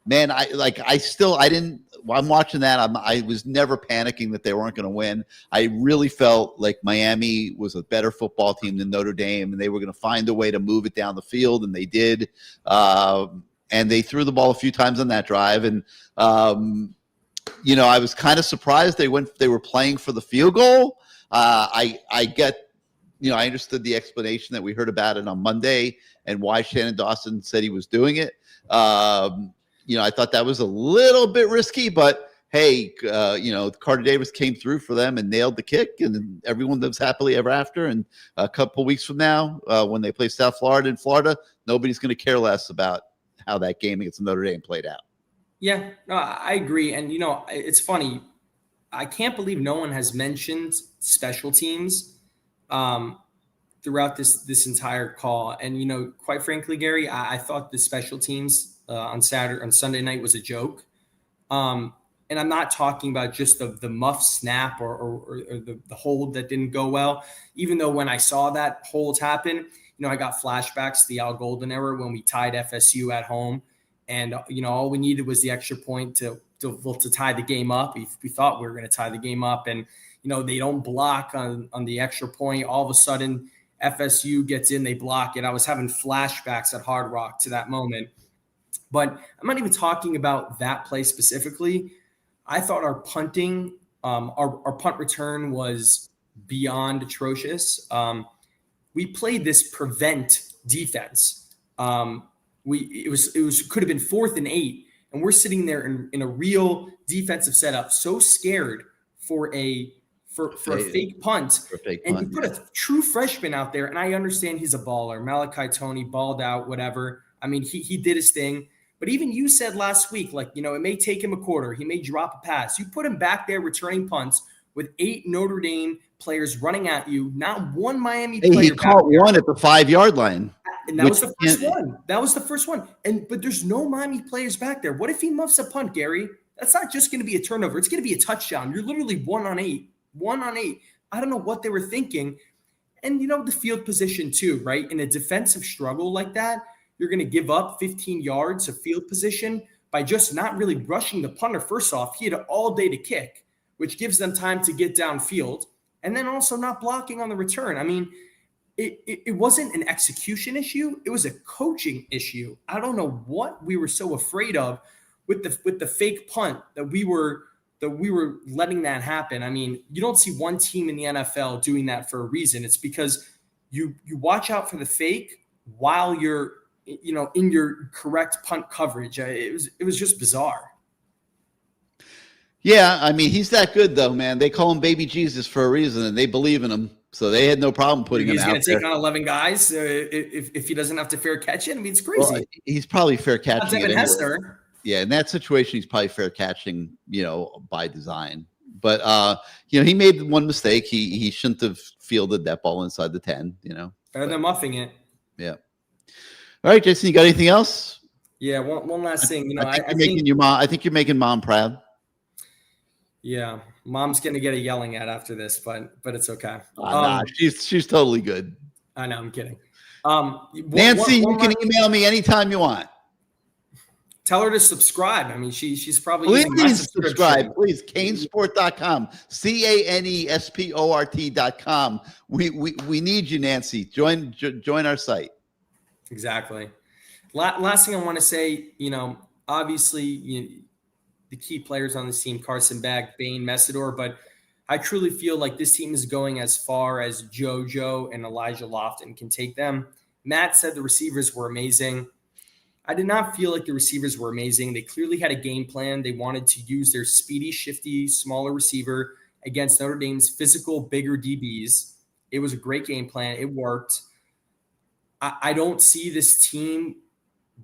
man, I'm watching that. I was never panicking that they weren't going to win. I really felt like Miami was a better football team than Notre Dame, and they were going to find a way to move it down the field, and they did. And they threw the ball a few times on that drive. And, I was kind of surprised they were playing for the field goal. I understood the explanation that we heard about it on Monday and why Shannon Dawson said he was doing it. I thought that was a little bit risky, but hey, Carter Davis came through for them and nailed the kick, and everyone lives happily ever after. And a couple weeks from now, when they play South Florida in Florida, nobody's going to care less about how that game against Notre Dame played out. Yeah, no, I agree. And, it's funny. I can't believe no one has mentioned special teams throughout this entire call. And, quite frankly, Gary, I thought the special teams on Sunday night was a joke. And I'm not talking about just the muff snap or the hold that didn't go well, even though when I saw that hold happen, I got flashbacks to the Al Golden era when we tied FSU at home. And, all we needed was the extra point to tie the game up. We thought we were going to tie the game up. And, they don't block on the extra point. All of a sudden, FSU gets in, they block it. I was having flashbacks at Hard Rock to that moment. But I'm not even talking about that play specifically. I thought our punting, our punt return was beyond atrocious. We played this prevent defense. could have been 4th and 8, and we're sitting there in a real defensive setup, so scared for a fake punt. You put a true freshman out there, and I understand he's a baller. Malachi Tony balled out, whatever. I mean, he did his thing. But even you said last week, like, you know, it may take him a quarter. He may drop a pass. You put him back there returning punts with 8 Notre Dame players running at you, not one Miami player. He caught one at the 5-yard line. And that was the first one. That was the first one. But there's no Miami players back there. What if he muffs a punt, Gary? That's not just going to be a turnover. It's going to be a touchdown. You're literally 1 on 8. 1 on 8. I don't know what they were thinking. And, you know, the field position too, right? In a defensive struggle like that, you're going to give up 15 yards of field position by just not really rushing the punter. First off, he had all day to kick, which gives them time to get downfield, and then also not blocking on the return. I mean, it wasn't an execution issue. It was a coaching issue. I don't know what we were so afraid of with the fake punt that we were letting that happen. I mean, you don't see one team in the NFL doing that for a reason. It's because you watch out for the fake while you're, you know, in your correct punt coverage. It was just bizarre. Yeah, I mean, he's that good though, man. They call him Baby Jesus for a reason, and they believe in him, so they had no problem putting him out there. He's going to take on 11 guys if he doesn't have to fair catch it. I mean, it's crazy. Well, he's probably fair catching it. Hester. Yeah, in that situation, he's probably fair catching, you know, by design. But you know, he made one mistake. He shouldn't have fielded that ball inside the 10. You know, better than muffing it. Yeah. All right, Jason, you got anything else? Yeah, one last thing. You know, I think you're making mom proud. Yeah, mom's gonna get a yelling at after this, but it's okay. Nah, she's totally good. I know, I'm kidding. Nancy, you can email me anytime you want. Tell her to subscribe. I mean, she's probably please subscribe. Please, CaneSport.com, CaneSport.com. We need you, Nancy. Join our site. Exactly. Last thing I want to say, you know, obviously, the key players on this team, Carson Beck, Bain, Messidor, but I truly feel like this team is going as far as JoJo and Elijah Lofton can take them. Matt said the receivers were amazing. I did not feel like the receivers were amazing. They clearly had a game plan. They wanted to use their speedy, shifty, smaller receiver against Notre Dame's physical, bigger DBs. It was a great game plan. It worked. I don't see this team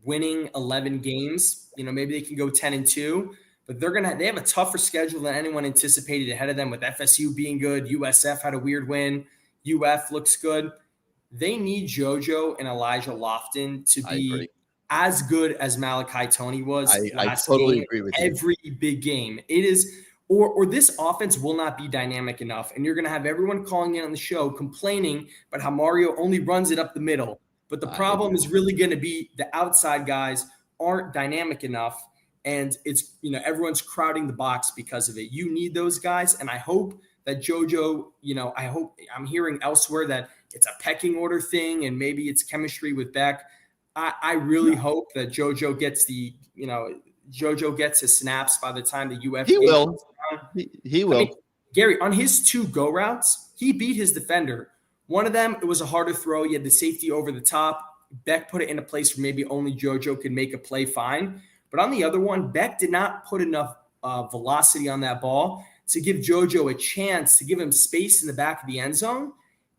winning 11 games. You know, maybe they can go 10-2, but they have a tougher schedule than anyone anticipated ahead of them, with FSU being good. USF had a weird win. UF looks good. They need JoJo and Elijah Lofton to be as good as Malachi Tony was. I totally agree with you. Every big game. It is, or this offense will not be dynamic enough. And you're going to have everyone calling in on the show complaining about how Mario only runs it up the middle. But the problem is really going to be the outside guys aren't dynamic enough. And it's, you know, everyone's crowding the box because of it. You need those guys. And I hope that JoJo, you know, I'm hearing elsewhere that it's a pecking order thing and maybe it's chemistry with Beck. I really hope that JoJo gets his snaps by the time the UF. He will. He will. I mean, Gary, on his 2 go routes, he beat his defender. One of them, it was a harder throw. You had the safety over the top. Beck put it in a place where maybe only JoJo could make a play fine. But on the other one, Beck did not put enough velocity on that ball to give JoJo a chance to give him space in the back of the end zone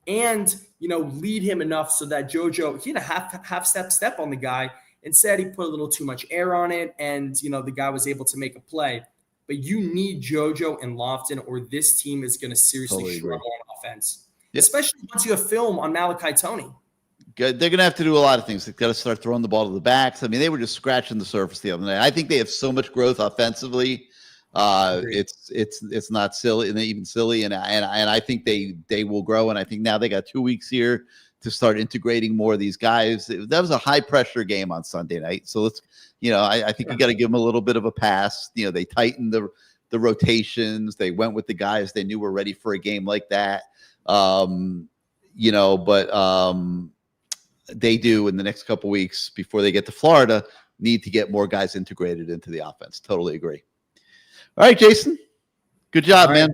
and, you know, lead him enough so that JoJo, he had a half step on the guy. Instead, he put a little too much air on it, and, you know, the guy was able to make a play. But you need JoJo and Lofton, or this team is going to seriously struggle on offense, especially once you have film on Malachi Tony. Good. They're going to have to do a lot of things. They've got to start throwing the ball to the backs. I mean, they were just scratching the surface the other night. I think they have so much growth offensively. It's not silly, and even silly, and I think they will grow. And I think now they got 2 weeks here to start integrating more of these guys. That was a high pressure game on Sunday night, so let's, you know, I think you got to give them a little bit of a pass. You know, they tightened the rotations. They went with the guys they knew were ready for a game like that. You know, but they do in the next couple weeks before they get to Florida need to get more guys integrated into the offense. Totally agree. All right, Jason. Good job, man.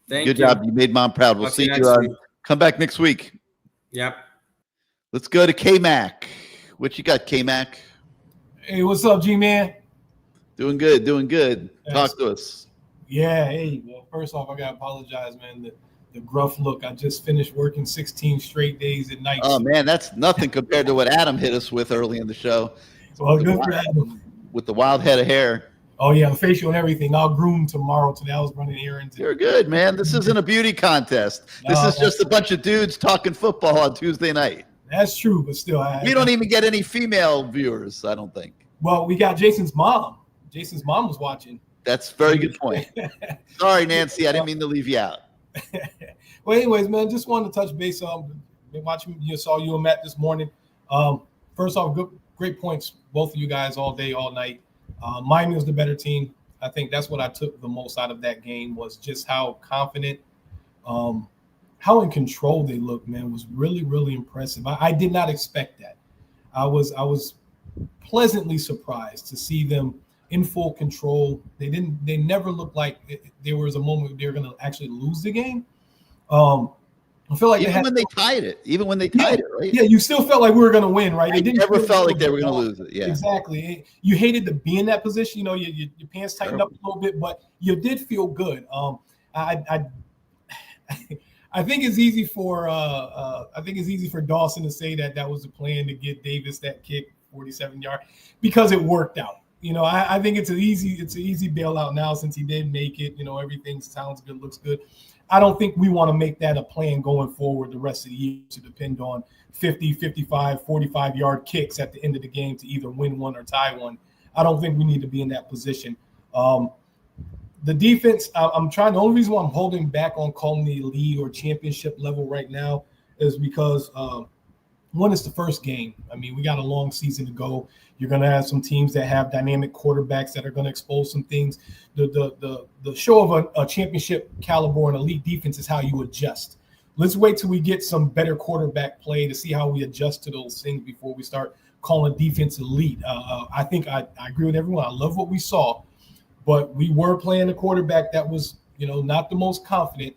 Thank you. Good job. You made mom proud. We'll see you. Come back next week. Yep. Let's go to K-Mac. What you got, K-Mac? Hey, what's up, G-Man? Doing good, doing good. Yes. Talk to us. Yeah, hey, well, first off, I got to apologize, man. The gruff look. I just finished working 16 straight days and nights. Oh, man, that's nothing compared to what Adam hit us with early in the show. Well, good for Adam. With the wild head of hair. Oh, yeah, the facial and everything. I'll groom tomorrow. Today I was running errands. You're good, man. This isn't a beauty contest. This is just a bunch of dudes talking football on Tuesday night. That's true, but still. We don't even get any female viewers, I don't think. Well, we got Jason's mom. Jason's mom was watching. That's a very good point. Sorry, Nancy. I didn't mean to leave you out. Well, anyways, man, just wanted to touch base on watching. Saw you and Matt this morning. First off, great points, both of you guys, all day, all night. Miami was the better team. I think that's what I took the most out of that game was just how confident, how in control they looked. Man, was really, really impressive. I did not expect that. I was pleasantly surprised to see them in full control. They never looked like there was a moment they were going to actually lose the game. I feel like when they tied it, right? Yeah, you still felt like we were going to win, right? It never felt like they were going to lose it. Yeah, exactly. You hated to be in that position. Your pants tightened up a little bit, but you did feel good. I think it's easy for Dawson to say that was the plan to get Davis that kick 47-yard because it worked out. I think it's an easy bailout now since he did make it. Everything sounds good, looks good. I don't think we want to make that a plan going forward the rest of the year to depend on 50, 55, 45-yard kicks at the end of the game to either win one or tie one. I don't think we need to be in that position. The defense, I'm trying. The only reason why I'm holding back on calling the league or championship level right now is because one, it's the first game. I mean, we got a long season to go. You're going to have some teams that have dynamic quarterbacks that are going to expose some things. The show of a championship caliber and elite defense is how you adjust. Let's wait till we get some better quarterback play to see how we adjust to those things before we start calling defense elite. I think I agree with everyone. I love what we saw, but we were playing a quarterback that was, not the most confident.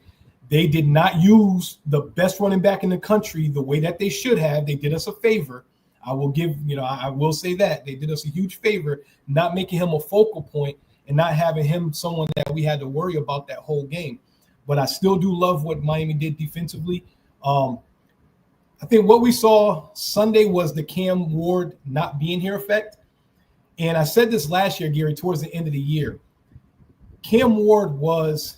They did not use the best running back in the country the way that they should have. They did us a favor. I will say that they did us a huge favor, not making him a focal point and not having him someone that we had to worry about that whole game. But I still do love what Miami did defensively. I think what we saw Sunday was the Cam Ward not being here effect. And I said this last year, Gary, towards the end of the year. Cam Ward was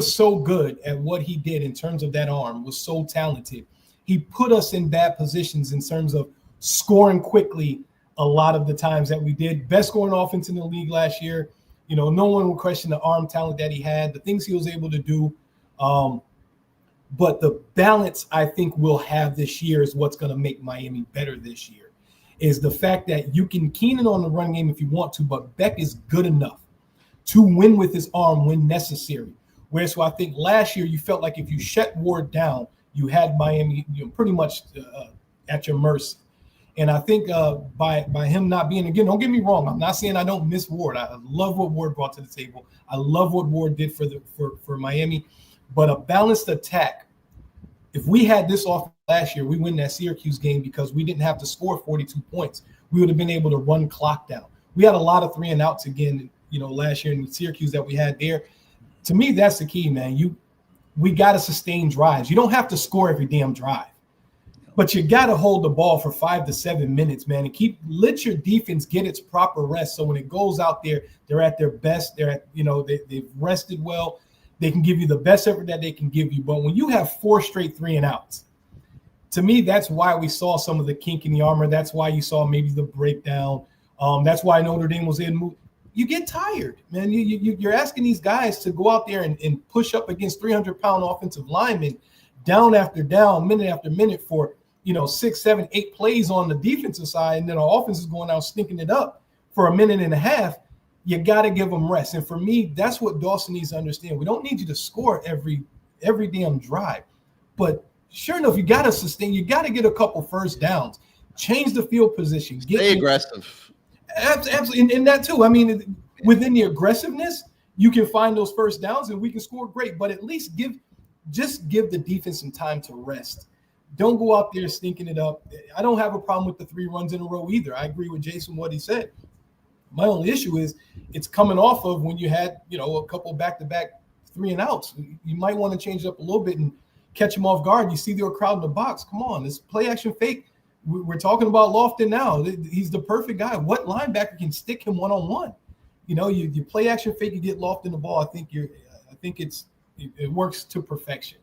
so good at what he did in terms of that arm, was so talented. He put us in bad positions in terms of scoring quickly a lot of the times that we did. Best scoring offense in the league last year. No one will question the arm talent that he had, the things he was able to do. But the balance I think we'll have this year is what's going to make Miami better this year, is the fact that you can keen in on the run game if you want to, but Beck is good enough to win with his arm when necessary. Whereas I think last year you felt like if you shut Ward down, you had Miami pretty much at your mercy. And I think by him not being, again, don't get me wrong, I'm not saying I don't miss Ward. I love what Ward brought to the table. I love what Ward did for Miami. But a balanced attack, if we had this off last year, we win that Syracuse game because we didn't have to score 42 points. We would have been able to run clock down. We had a lot of 3 and outs again, last year in Syracuse that we had there. To me, that's the key, man. We got to sustain drives. You don't have to score every damn drive. But you got to hold the ball for 5 to 7 minutes, man, and let your defense get its proper rest. So when it goes out there, they're at their best. They're at, they've rested well. They can give you the best effort that they can give you. But when you have 4 straight 3 and outs, to me, that's why we saw some of the kink in the armor. That's why you saw maybe the breakdown. That's why Notre Dame was in. You get tired, man. You're asking these guys to go out there and push up against 300-pound offensive linemen down after down, minute after minute for 6, 7, 8 plays on the defensive side, and then our offense is going out stinking it up for a minute and a half. You got to give them rest. And for me, that's what Dawson needs to understand. We don't need you to score every damn drive. But sure enough, you got to sustain. You got to get a couple first downs. Change the field position. Stay aggressive. Absolutely. And that too. I mean, within the aggressiveness, you can find those first downs and we can score great. But at least give the defense some time to rest. don't go out there stinking it up. I don't have a problem with the 3 runs in a row either. I agree with Jason what he said. My only issue is it's coming off of when you had, a couple back-to-back 3 and outs. You might want to change it up a little bit and catch him off guard. You see their crowd in the box. Come on, this play action fake. We're talking about Lofton now. He's the perfect guy. What linebacker can stick him one-on-one? You play action fake, you get Lofton the ball. I think it works to perfection.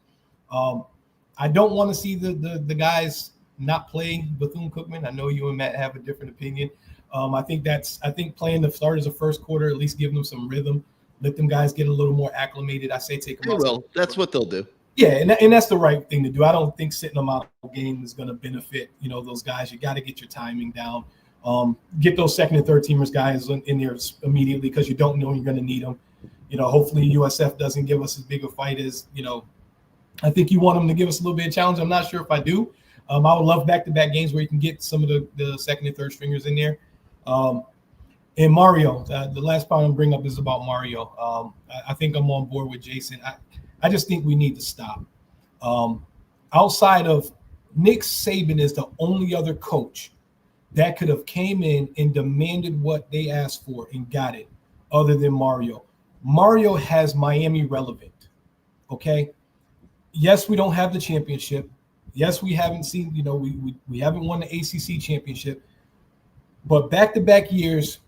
I don't want to see the guys not play Bethune-Cookman. I know you and Matt have a different opinion. I think playing the starters of first quarter, at least giving them some rhythm, let them guys get a little more acclimated. I say take them out. Well, that's what they'll do. Yeah, and that's the right thing to do. I don't think sitting them out of the game is going to benefit, those guys. You got to get your timing down. Get those second and third teamers guys in there immediately because you don't know you're going to need them. Hopefully USF doesn't give us as big a fight as, I think you want them to give us a little bit of challenge. I'm not sure if I do. I would love back-to-back games where you can get some of the second and third stringers in there. And Mario, the last part I'm bring up is about Mario. I think I'm on board with Jason. I just think we need to stop. Outside of Nick Saban is the only other coach that could have came in and demanded what they asked for and got it other than Mario. Mario has Miami relevant, okay? Yes, we don't have the championship. Yes, we haven't seen, we haven't won the ACC championship. But back-to-back years,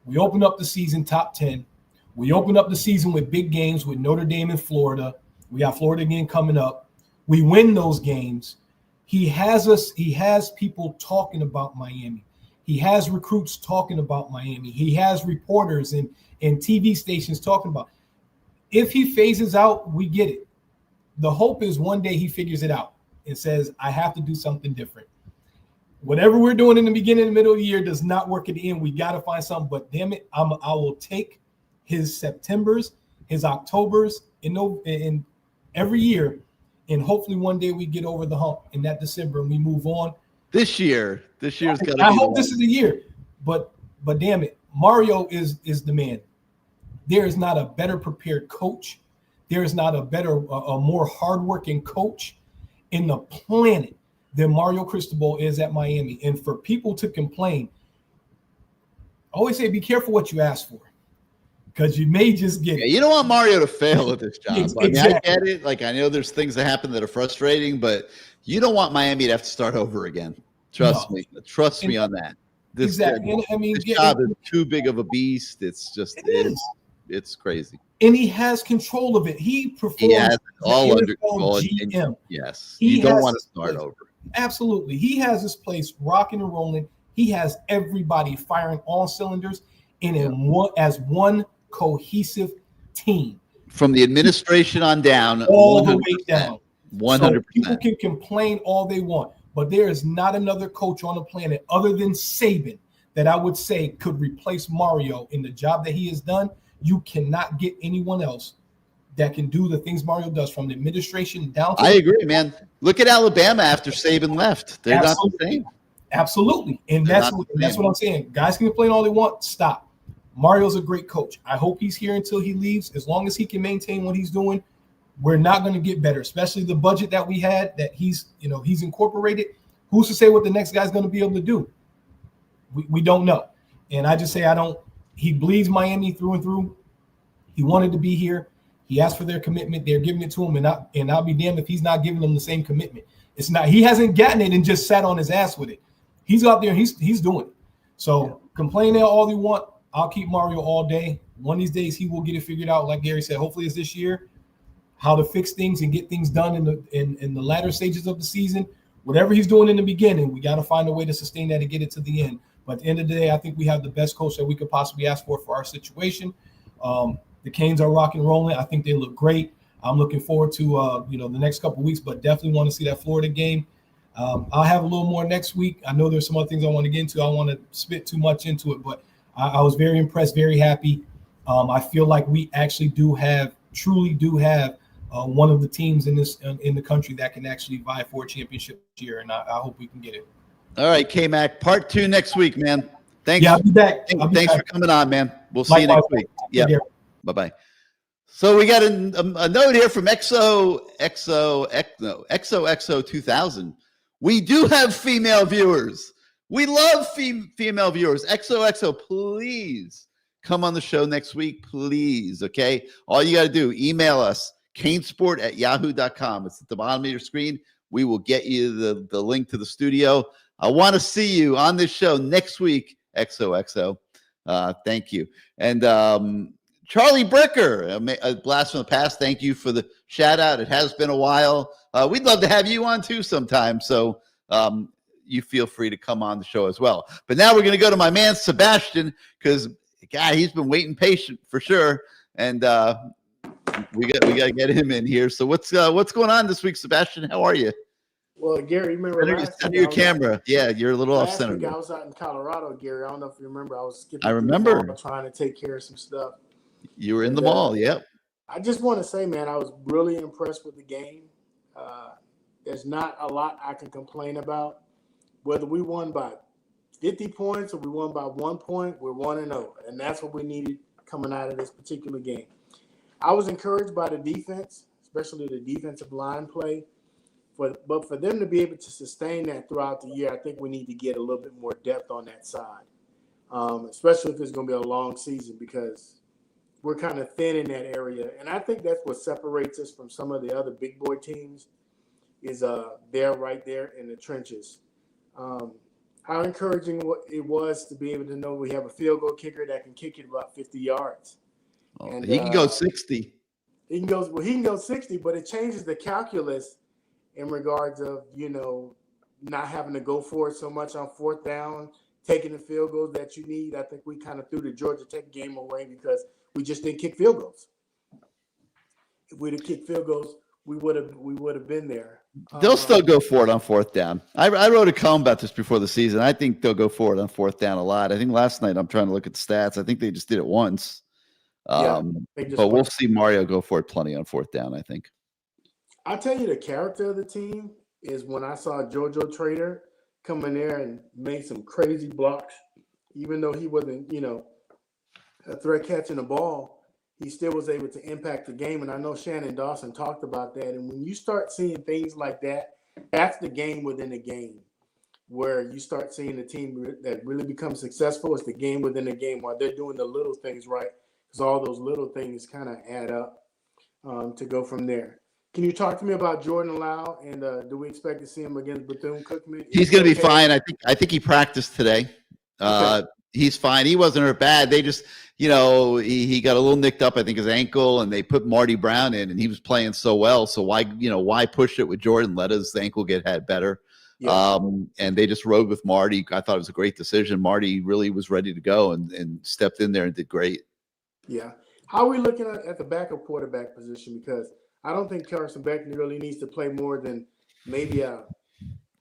we opened up the season top 10. We opened up the season with big games with Notre Dame and Florida. We got Florida again coming up. We win those games. He has people talking about Miami. He has recruits talking about Miami. He has reporters and TV stations talking about. If he phases out, we get it. The hope is one day he figures it out and says, I have to do something different. Whatever we're doing in the beginning and middle of the year does not work at the end. We got to find something. But damn it, I will take his Septembers, his Octobers, in every year. And hopefully one day we get over the hump in that December and we move on. This year's got to be. I hope this is the year. But damn it, Mario is the man. There is not a better prepared coach. There is not a more hardworking coach in the planet than Mario Cristobal is at Miami. And for people to complain, I always say be careful what you ask for, because you may just get it. You don't want Mario to fail at this job. Exactly. I get it. I know there's things that happen that are frustrating, but you don't want Miami to have to start over again. Trust me. Trust me on that. This job is too big of a beast. It's just it's crazy. And he has control of it. He performs. He has it all under control. Yes, you don't want to start over. Absolutely. He has this place rocking and rolling. He has everybody firing all cylinders as one cohesive team. From the administration on down, all the way down. 100%. So people can complain all they want, but there is not another coach on the planet other than Saban that I would say could replace Mario in the job that he has done. You cannot get anyone else that can do the things Mario does, from the administration down to. I agree, man. Look at Alabama after Saban left. They're not the same. Absolutely. And that's what I'm saying. Guys can complain all they want. Stop. Mario's a great coach. I hope he's here until he leaves. As long as he can maintain what he's doing, we're not going to get better, especially the budget that we had that he's incorporated. Who's to say what the next guy's going to be able to do? We don't know. And I just say he bleeds Miami through and through. He wanted to be here. He asked for their commitment. They're giving it to him, and I'll be damned if he's not giving them the same commitment. It's not. He hasn't gotten it and just sat on his ass with it. He's out there and he's doing it. So complain there all you want. I'll keep Mario all day. One of these days he will get it figured out. Like Gary said, hopefully it's this year. How to fix things and get things done in the latter stages of the season. Whatever he's doing in the beginning, we got to find a way to sustain that and get it to the end. But at the end of the day, I think we have the best coach that we could possibly ask for our situation. The Canes are rocking and rolling. I think they look great. I'm looking forward to the next couple of weeks, but definitely want to see that Florida game. I'll have a little more next week. I know there's some other things I want to get into. I don't want to spit too much into it, but I was very impressed, very happy. I feel like we actually truly do have one of the teams in the country that can actually vie for a championship this year, and I hope we can get it. All right, K-Mac, part 2 next week, man. Thanks. Yeah, I'll be back. Thanks for coming on, man. We'll see you next week. Yeah. Bye-bye. So we got a note here from XOXO 2000. We do have female viewers. We love female viewers. XOXO, please come on the show next week, please. Okay. All you got to do, email us, CaneSport@yahoo.com. It's at the bottom of your screen. We will get you the link to the studio. I want to see you on this show next week, XOXO. Thank you. And Charlie Bricker, a blast from the past. Thank you for the shout out. It has been a while. We'd love to have you on too sometime. So you feel free to come on the show as well. But now we're going to go to my man, Sebastian, because God, he's been waiting patient for sure. And we got to get him in here. So what's going on this week, Sebastian? How are you? Well, Gary, remember last week your camera. Yeah, you're a little off center. Last week I was out in Colorado, Gary. I don't know if you remember. I was skipping. I remember. Trying to take care of some stuff. You were in the mall, yep. I just want to say, man, I was really impressed with the game. There's not a lot I can complain about. Whether we won by 50 points or we won by 1 point, we're 1-0, and that's what we needed coming out of this particular game. I was encouraged by the defense, especially the defensive line play. But for them to be able to sustain that throughout the year, I think we need to get a little bit more depth on that side, especially if it's going to be a long season, because we're kind of thin in that area. And I think that's what separates us from some of the other big boy teams is they're right there in the trenches. How encouraging it was to be able to know we have a field goal kicker that can kick it about 50 yards. Oh, and he can go 60. He can go 60, but it changes the calculus in regards of, not having to go for it so much on fourth down, taking the field goals that you need. I think we kind of threw the Georgia Tech game away because we just didn't kick field goals. If we'd have kicked field goals, we would have been there. They'll still go for it on fourth down. I wrote a column about this before the season. I think they'll go for it on fourth down a lot. I think last night, I'm trying to look at the stats, I think they just did it once. But we'll see Mario go for it plenty on fourth down, I think. I'll tell you, the character of the team is when I saw JoJo Trader come in there and make some crazy blocks, even though he wasn't, a threat catching the ball, he still was able to impact the game. And I know Shannon Dawson talked about that. And when you start seeing things like that, that's the game within a game, where you start seeing the team that really becomes successful. It's the game within a game while they're doing the little things right, because all those little things kind of add up to go from there. Can you talk to me about Jordan Lau, and do we expect to see him against Bethune-Cookman? He's going to be fine. I think he practiced today. Okay. He's fine. He wasn't hurt bad. They just, he got a little nicked up, I think, his ankle, and they put Marty Brown in, and he was playing so well. So why push it with Jordan? Let his ankle get better. Yeah. And they just rode with Marty. I thought it was a great decision. Marty really was ready to go and stepped in there and did great. Yeah. How are we looking at the backup quarterback position? Because I don't think Carson Beck really needs to play more than maybe a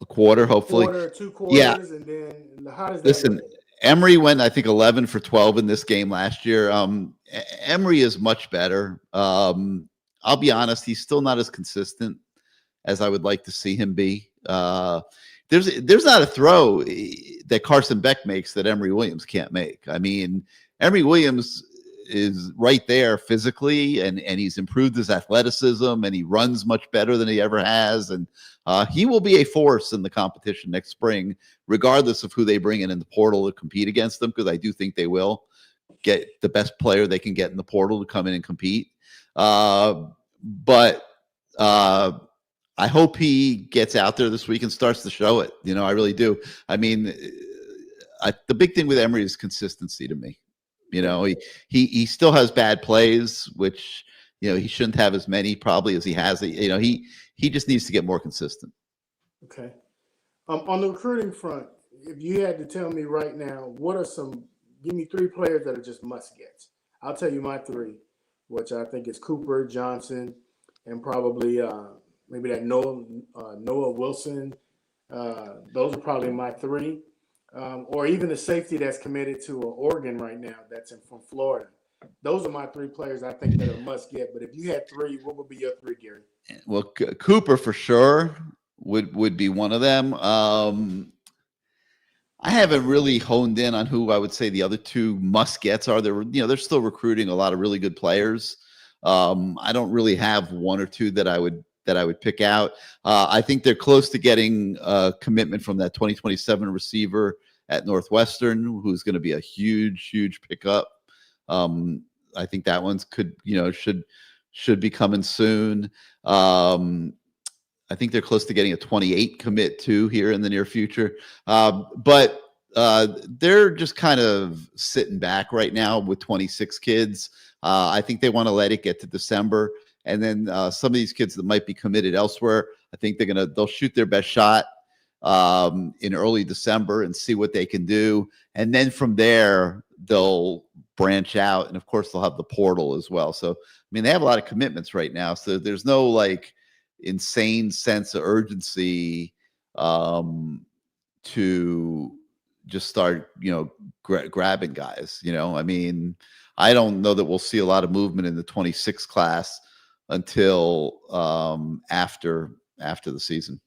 quarter, hopefully. Quarter or 2 quarters. Yeah. And then how does that listen? look? Emory went, I think, 11 for 12 in this game last year. Emory is much better. I'll be honest; he's still not as consistent as I would like to see him be. There's not a throw that Carson Beck makes that Emory Williams can't make. I mean, Emory Williams is right there physically, and he's improved his athleticism, and he runs much better than he ever has. And he will be a force in the competition next spring, regardless of who they bring in the portal to compete against them, because I do think they will get the best player they can get in the portal to come in and compete. But I hope he gets out there this week and starts to show it. I really do. I mean, the big thing with Emory is consistency to me. He still has bad plays, which, he shouldn't have as many probably as he has. He just needs to get more consistent. Okay. On the recruiting front, if you had to tell me right now, give me 3 players that are just must-gets. I'll tell you my 3, which I think is Cooper, Johnson, and probably maybe that Noah Wilson. Those are probably my 3. Or even the safety that's committed to Oregon right now that's from Florida. Those are my 3 players I think that are must-get. But if you had 3, what would be your 3, Gary? Well, Cooper for sure would be one of them. I haven't really honed in on who I would say the other 2 must-gets are. They're still recruiting a lot of really good players. I don't really have one or two that I would pick out. I think they're close to getting a commitment from that 2027 receiver at Northwestern, who's going to be a huge pickup. I think that one's should be coming soon. I think they're close to getting a 28 commit too here in the near future. But they're just kind of sitting back right now with 26 kids. I think they want to let it get to December. And then some of these kids that might be committed elsewhere, I think they'll shoot their best shot in early December and see what they can do. And then from there, they'll branch out. And of course, they'll have the portal as well. So, I mean, they have a lot of commitments right now. So there's no insane sense of urgency to just start, grabbing guys. I mean, I don't know that we'll see a lot of movement in the 26 class until after the season.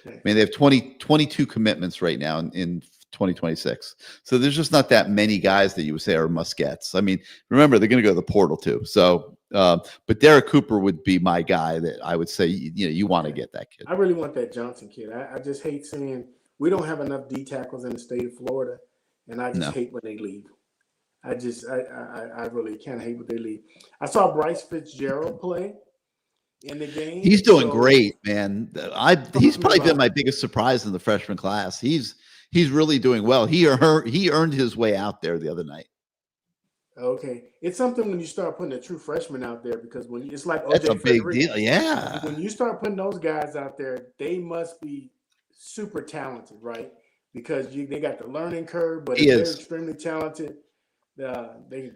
I mean, they have 22 commitments right now in 2026. So there's just not that many guys that you would say are must-gets. I mean, remember, they're going to go to the portal too. So, but Derek Cooper would be my guy that I would say, you want to get that kid. I really want that Johnson kid. I just hate seeing we don't have enough D tackles in the state of Florida, and I just hate when they leave. I really kind of hate when they leave. I saw Bryce Fitzgerald play in the game. He's doing great, man. He's probably been my biggest surprise in the freshman class. He's really doing well. He earned his way out there the other night. Okay, it's something when you start putting a true freshman out there, because when it's like that's OJ a big Frederick, deal. Yeah, when you start putting those guys out there, they must be super talented, right? Because they got the learning curve, but they're extremely talented. They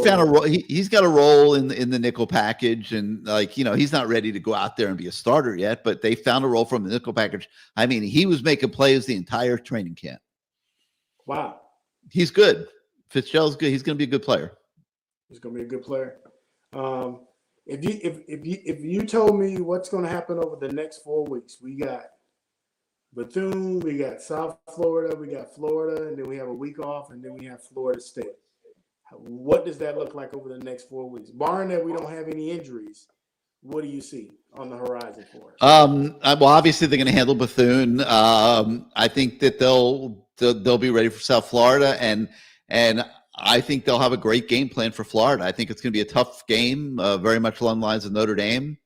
found a role. He's got a role in the nickel package, and he's not ready to go out there and be a starter yet, but they found a role from the nickel package. I mean, he was making plays the entire training camp. Wow, he's good. Fitzgerald's good. He's going to be a good player. He's going to be a good player. If you told me what's going to happen over the next 4 weeks, we got Bethune, we got South Florida, we got Florida, and then we have a week off, and then we have Florida State. What does that look like over the next 4 weeks? Barring that we don't have any injuries, what do you see on the horizon for us? Well, obviously they're going to handle Bethune. I think that they'll be ready for South Florida, and I think they'll have a great game plan for Florida. I think it's going to be a tough game, very much along the lines of Notre Dame.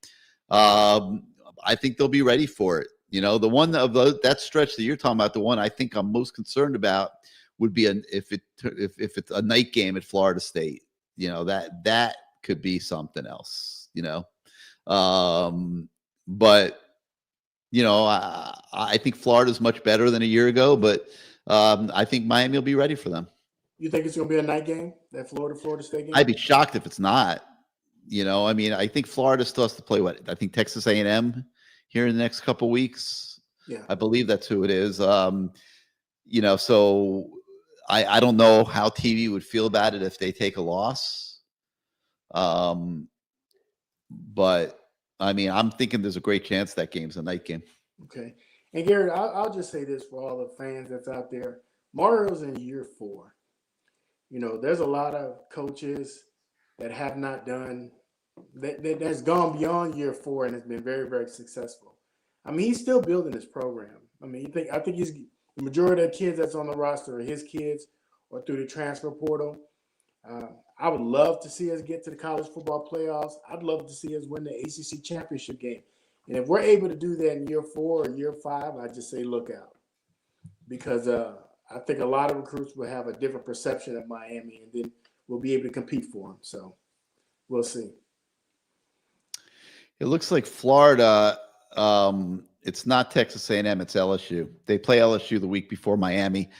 I think they'll be ready for it. The one of that stretch that you're talking about, the one I think I'm most concerned about would be if it's a night game at Florida State. That could be something else. But I think Florida's much better than a year ago. But I think Miami will be ready for them. You think it's going to be a night game, that Florida State game? I'd be shocked if it's not. I mean, I think Florida still has to play I think Texas A&M here in the next couple of weeks. Yeah, I believe that's who it is. So I don't know how TV would feel about it if they take a loss. But I mean, I'm thinking there's a great chance that game's a night game. Okay. And Garrett, I'll just say this for all the fans that's out there. Mario's in year 4. There's a lot of coaches that have not done that's gone beyond year 4 and has been very, very successful. I mean, he's still building his program. I mean, I think he's the majority of the kids that's on the roster are his kids or through the transfer portal. I would love to see us get to the college football playoffs. I'd love to see us win the ACC championship game. And if we're able to do that in year 4 or year 5, I just say look out, because I think a lot of recruits will have a different perception of Miami, and then we'll be able to compete for them. So we'll see. It looks like Florida. It's not Texas A&M. It's LSU. They play LSU the week before Miami.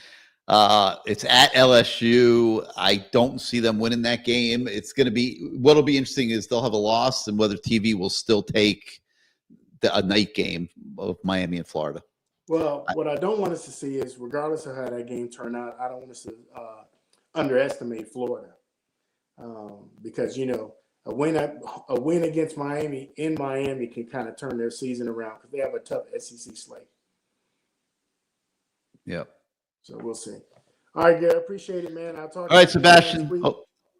It's at LSU. I don't see them winning that game. It's going to be what'll be interesting is they'll have a loss, and whether TV will still take a night game of Miami and Florida. Well, what I don't want us to see is, regardless of how that game turned out, I don't want us to underestimate Florida, because a win against Miami in Miami can kind of turn their season around, because they have a tough SEC slate. Yep. So we'll see. All right, Gary, appreciate it, man. I'll talk. All right, Sebastian.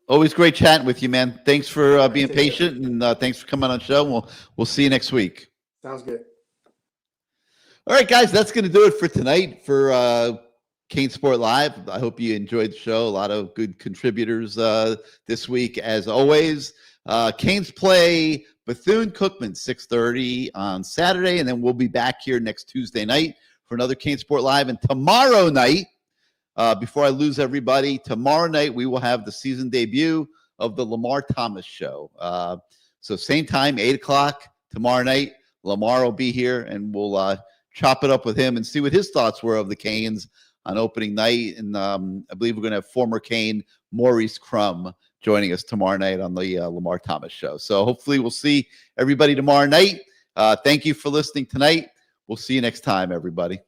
Always great chatting with you, man. Thanks for being Take care. patient, and thanks for coming on the show. We'll see you next week. Sounds good. All right, guys, that's going to do it for tonight for CaneSport Live. I hope you enjoyed the show. A lot of good contributors this week, as always. Canes play Bethune-Cookman 6:30 on Saturday, and then we'll be back here next Tuesday night for another CaneSport Live. And tomorrow night, before I lose everybody, tomorrow night we will have the season debut of the Lamar Thomas Show. So same time, 8 o'clock tomorrow night. Lamar will be here, and we'll chop it up with him and see what his thoughts were of the Canes on opening night. And I believe we're going to have former Cane Maurice Crum joining us tomorrow night on the Lamar Thomas Show. So hopefully we'll see everybody tomorrow night. Thank you for listening tonight. We'll see you next time, everybody.